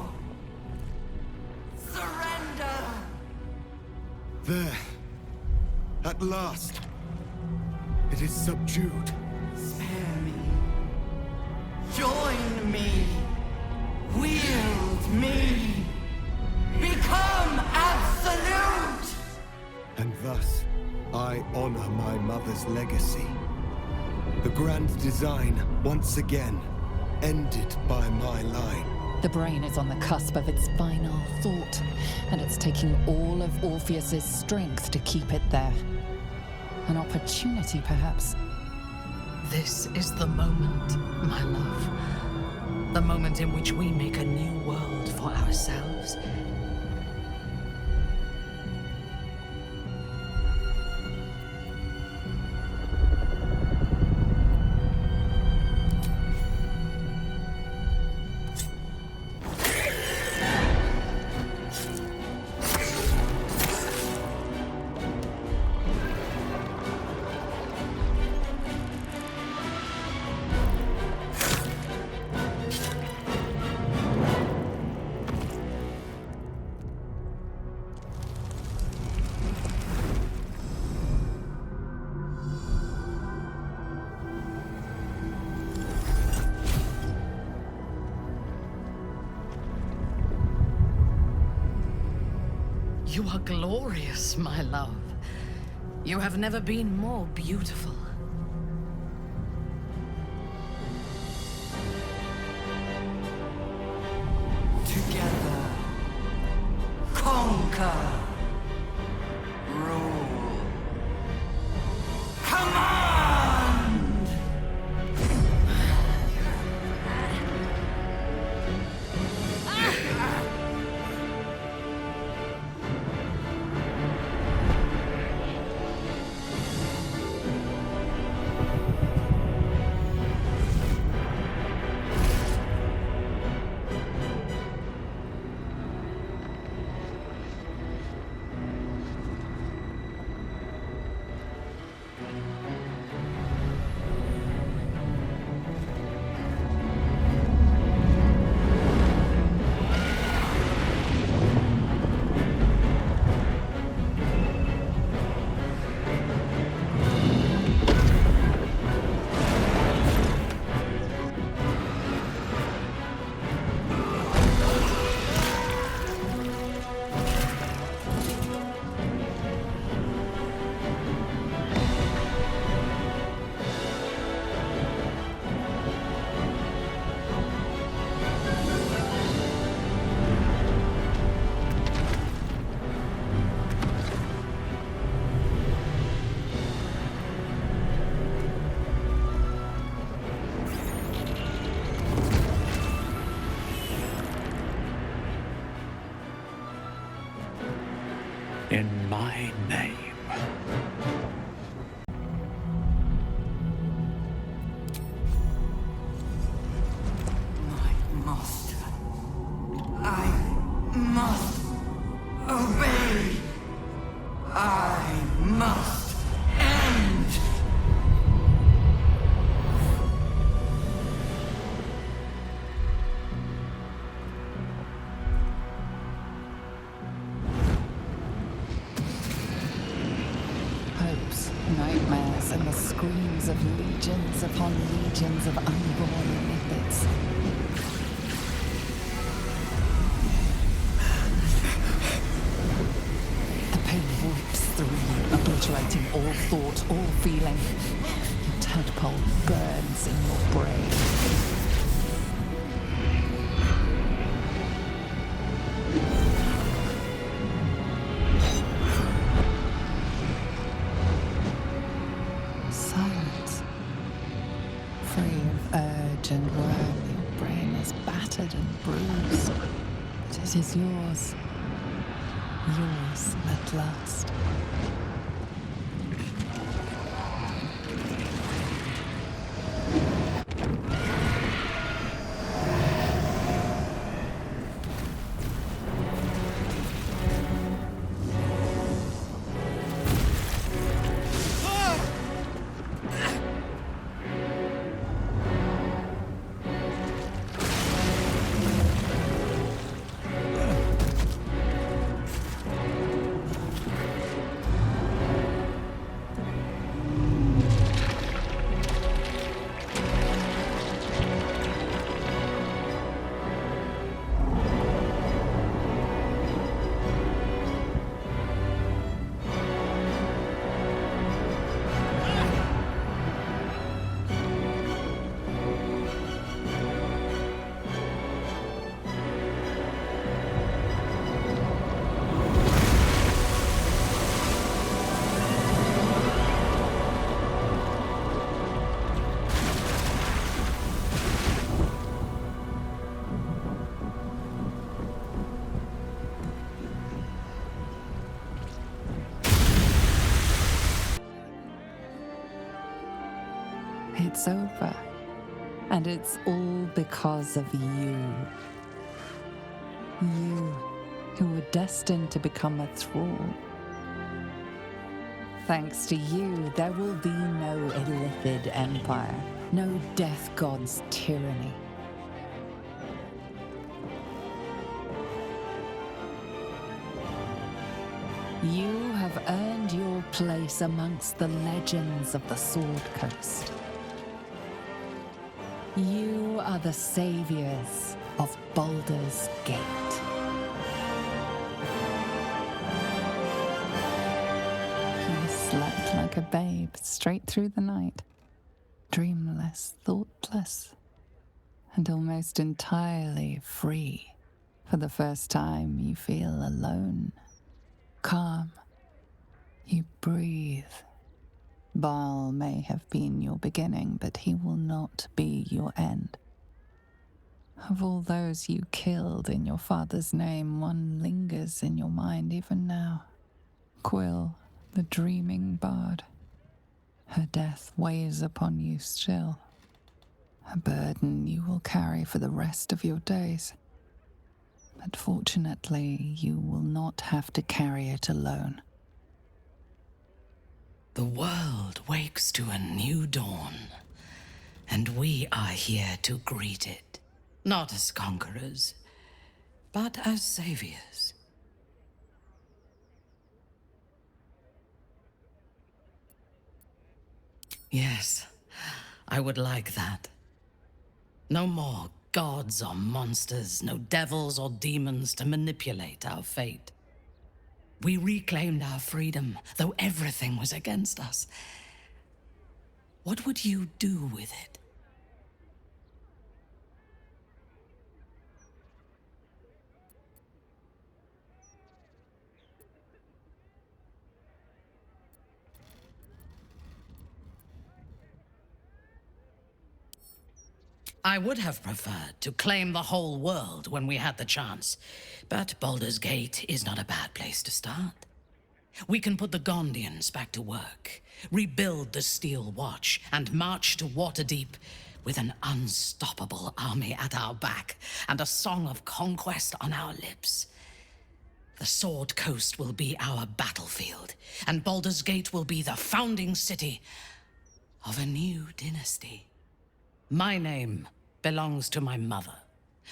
At last, it is subdued. Spare me. Join me. Wield me. Become absolute! And thus, I honor my mother's legacy. The grand design, once again, ended by my line. The brain is on the cusp of its final thought, and it's taking all of Orpheus's strength to keep it there. An opportunity, perhaps. This is the moment, my love. The moment in which we make a new world for ourselves. You are glorious, my love. You have never been more beautiful. Together. Conquer. Rule. Command! In my name. My master. I must obey. I must end. Hopes, nightmares, and the screams of legions upon legions of unborn Illithids. The pain rips through you, obliterating all thought, all feeling. The tadpole burns in your brain. Silence. Free of urge and worm, your brain is battered and bruised. But it is yours. Yours at last. it's over. And it's all because of you. You, who were destined to become a thrall. Thanks to you, there will be no Illithid empire, no death god's tyranny. You have earned your place amongst the legends of the Sword Coast. You are the saviors of Baldur's Gate. He slept like a babe straight through the night, dreamless, thoughtless, and almost entirely free. For the first time, you feel alone. Calm. You breathe. Baal may have been your beginning, but he will not be your end. Of all those you killed in your father's name, one lingers in your mind even now. Quill, the dreaming bard. Her death weighs upon you still. A burden you will carry for the rest of your days. But fortunately, you will not have to carry it alone. The world wakes to a new dawn, and we are here to greet it. Not as conquerors, but as saviors. Yes, I would like that. No more gods or monsters, no devils or demons to manipulate our fate. We reclaimed our freedom, though everything was against us. What would you do with it? I would have preferred to claim the whole world when we had the chance, but Baldur's Gate is not a bad place to start. We can put the Gondians back to work, rebuild the Steel Watch, and march to Waterdeep with an unstoppable army at our back and a song of conquest on our lips. The Sword Coast will be our battlefield, and Baldur's Gate will be the founding city of a new dynasty. My name belongs to my mother,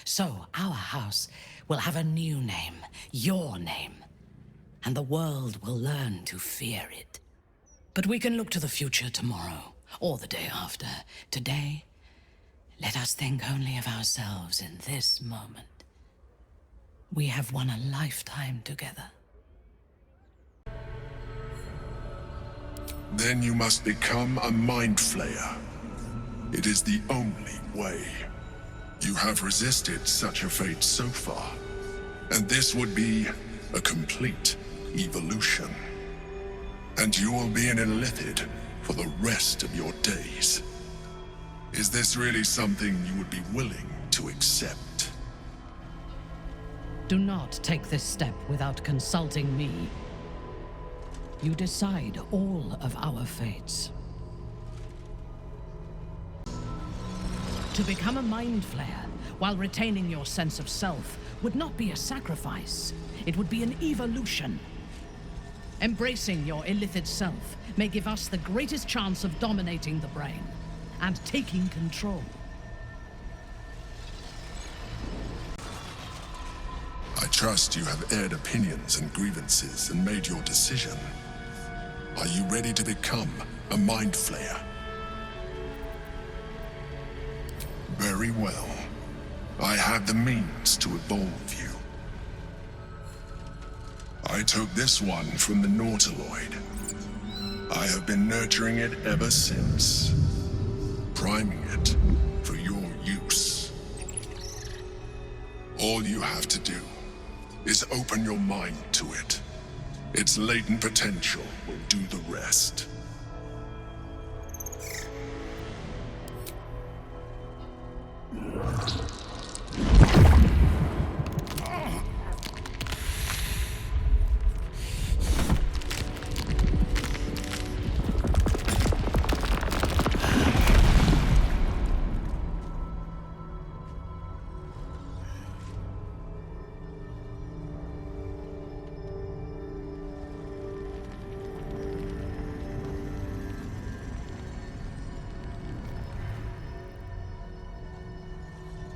so our house will have a new name, your name, and the world will learn to fear it. But we can look to the future tomorrow, or the day after. Today, let us think only of ourselves in this moment. We have won a lifetime together. Then you must become a Mind Flayer. It is the only way. You have resisted such a fate so far, and this would be a complete evolution. And you will be an Illithid for the rest of your days. Is this really something you would be willing to accept? Do not take this step without consulting me. You decide all of our fates. To become a Mind Flayer while retaining your sense of self would not be a sacrifice. It would be an evolution. Embracing your Illithid self may give us the greatest chance of dominating the brain and taking control. I trust you have aired opinions and grievances and made your decision. Are you ready to become a Mind Flayer? Very well. I have the means to evolve you. I took this one from the Nautiloid. I have been nurturing it ever since, priming it for your use. All you have to do is open your mind to it. Its latent potential will do the rest.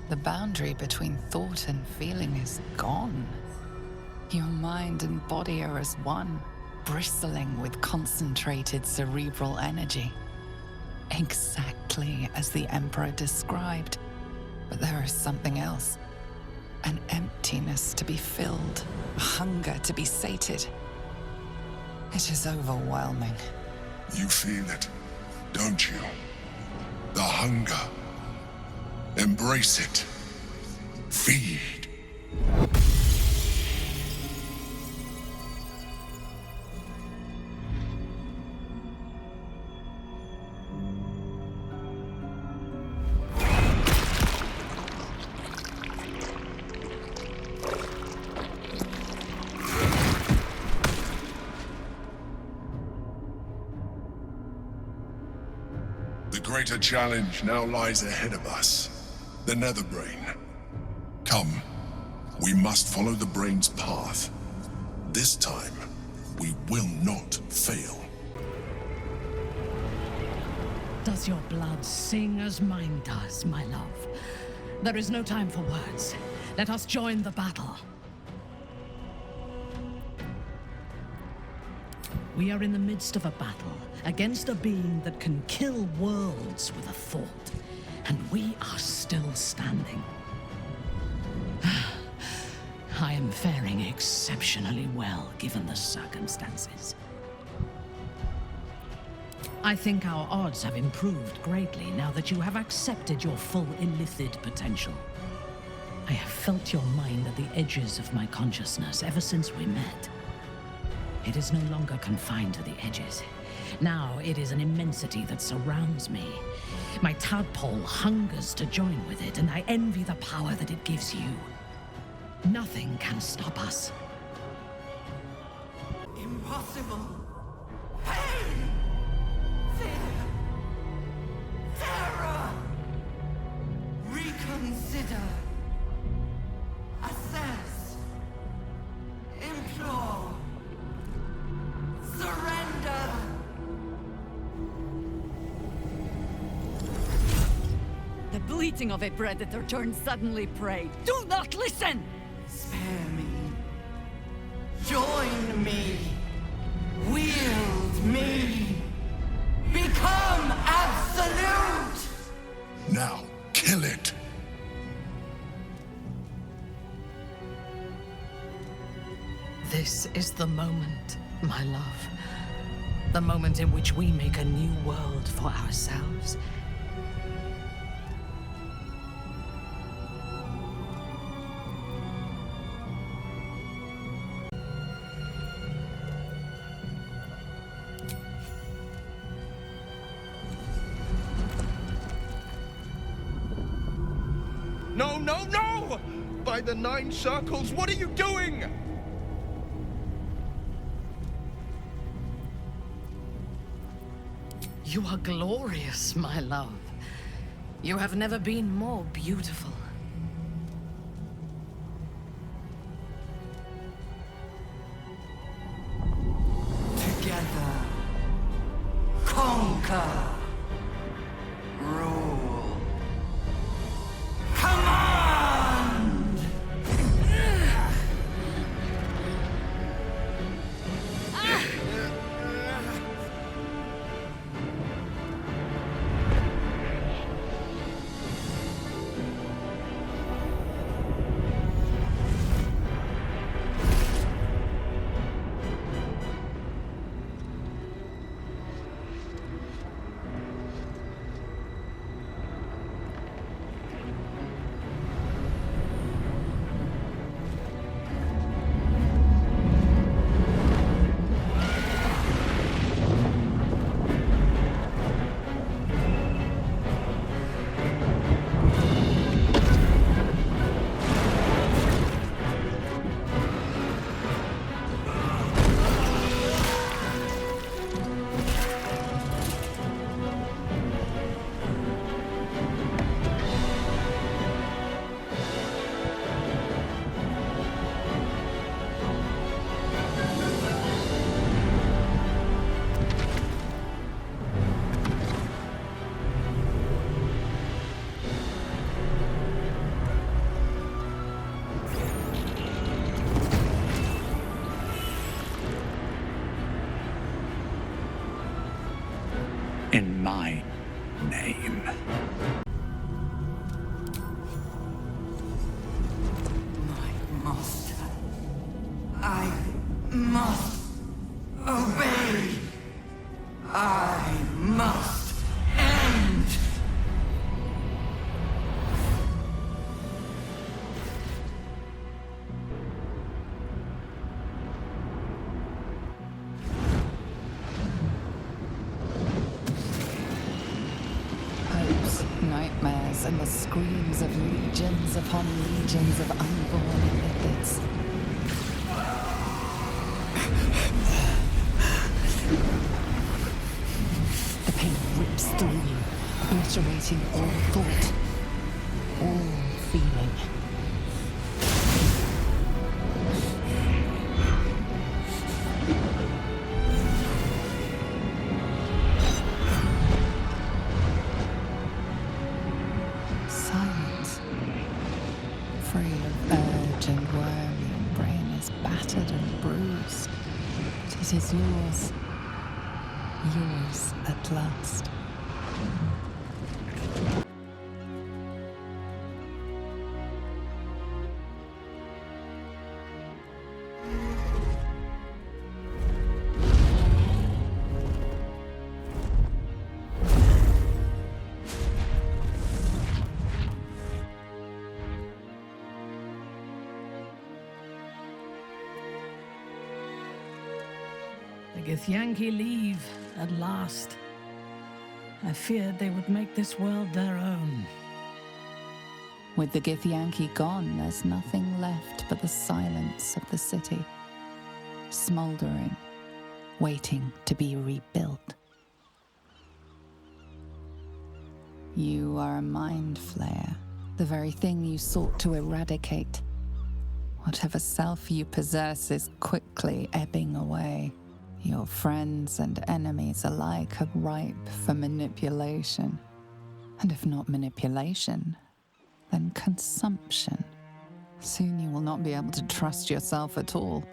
The boundary between thought and feeling is gone. Your mind and body are as one, bristling with concentrated cerebral energy. Exactly as the Emperor described. But there is something else. An emptiness to be filled, a hunger to be sated. It is overwhelming. You feel it, don't you? The hunger. Embrace it. Feed. The greater challenge now lies ahead of us. The Nether Brain. Come, we must follow the Brain's path. This time, we will not fail. Does your blood sing as mine does, my love? There is no time for words. Let us join the battle. We are in the midst of a battle against a being that can kill worlds with a thought. And we are still standing. I am faring exceptionally well, given the circumstances. I think our odds have improved greatly now that you have accepted your full Illithid potential. I have felt your mind at the edges of my consciousness ever since we met. It is no longer confined to the edges. Now it is an immensity that surrounds me. My tadpole hungers to join with it, and I envy the power that it gives you. Nothing can stop us. Impossible. Pain! Fear! Terror! Reconsider. Assess. Implore. Surrender! The bleating of a predator turns suddenly prey. Do not listen! Spare me. Join me. Wield me. Become absolute! Now, kill it! This is the moment, my love. The moment in which we make a new world for ourselves. No, no, no! By the 9 circles, what are you doing? You are glorious, my love. You have never been more beautiful. Together. Conquer. Rule. Command! must obey. I must end. Hopes, nightmares, and the screams of legions upon legions of unborn Illithids. The pain rips through you, obliterating all thought, all feeling. Silence. Free of urge and worry, your brain is battered and bruised. But it is yours. Yours at last. The Githyanki leave, at last. I feared they would make this world their own. With the Githyanki gone, there's nothing left but the silence of the city, smouldering, waiting to be rebuilt. You are a mind flayer, the very thing you sought to eradicate. Whatever self you possess is quickly ebbing away. Your friends and enemies alike are ripe for manipulation. And if not manipulation, then consumption. Soon you will not be able to trust yourself at all.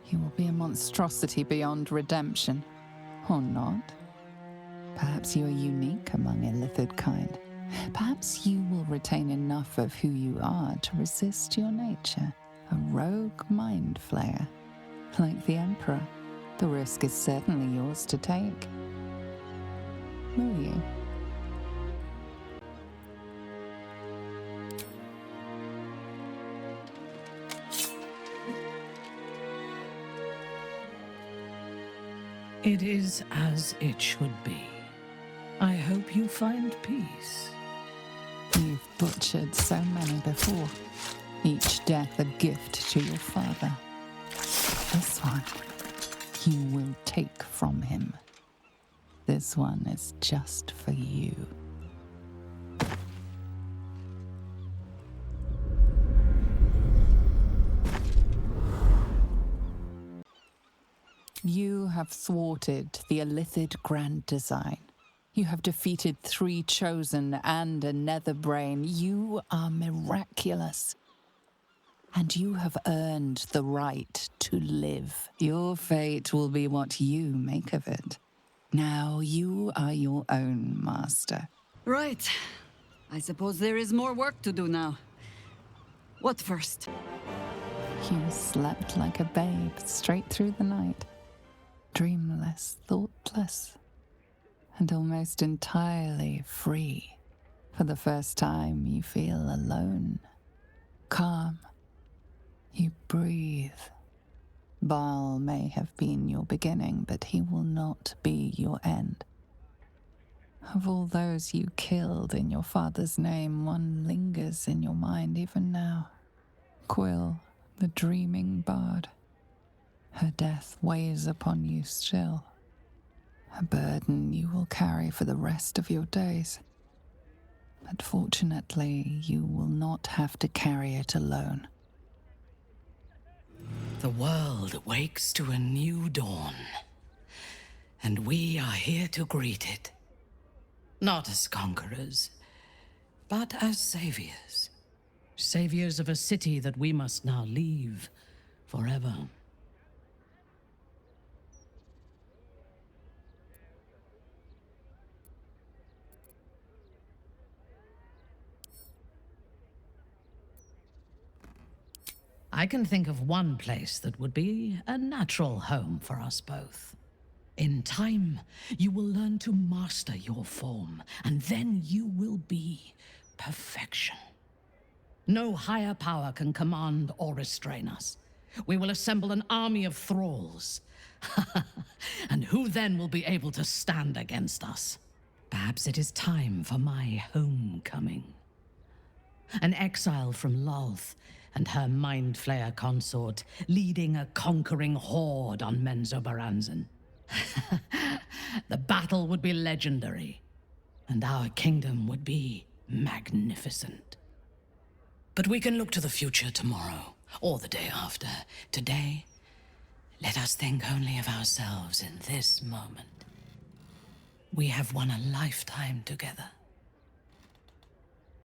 You will be a monstrosity beyond redemption. Or not. Perhaps you are unique among Illithid kind. Perhaps you will retain enough of who you are to resist your nature. A rogue mind flayer. Like the Emperor. The risk is certainly yours to take. Will you? It is as it should be. I hope you find peace. You've butchered so many before. Each death a gift to your father. This one you will take from him. This one is just for you. You have thwarted the Illithid grand design. You have defeated 3 chosen and a nether brain. You are miraculous. And you have earned the right to live. Your fate will be what you make of it. Now you are your own master. Right. I suppose there is more work to do now. What first? You slept like a babe straight through the night. Dreamless, thoughtless, and almost entirely free. For the first time, you feel alone, calm. You breathe. Baal may have been your beginning, but he will not be your end. Of all those you killed in your father's name, one lingers in your mind even now. Quill, the dreaming bard. Her death weighs upon you still. A burden you will carry for the rest of your days. But fortunately, you will not have to carry it alone. The world wakes to a new dawn, and we are here to greet it. Not as conquerors, but as saviors. Saviors of a city that we must now leave forever. I can think of one place that would be a natural home for us both. In time, you will learn to master your form, and then you will be perfection. No higher power can command or restrain us. We will assemble an army of thralls. And who then will be able to stand against us? Perhaps it is time for my homecoming. An exile from Lolth and her mind flayer consort, leading a conquering horde on Menzoberranzan. The battle would be legendary, and our kingdom would be magnificent. But we can look to the future tomorrow, or the day after. Today, let us think only of ourselves in this moment. We have won a lifetime together.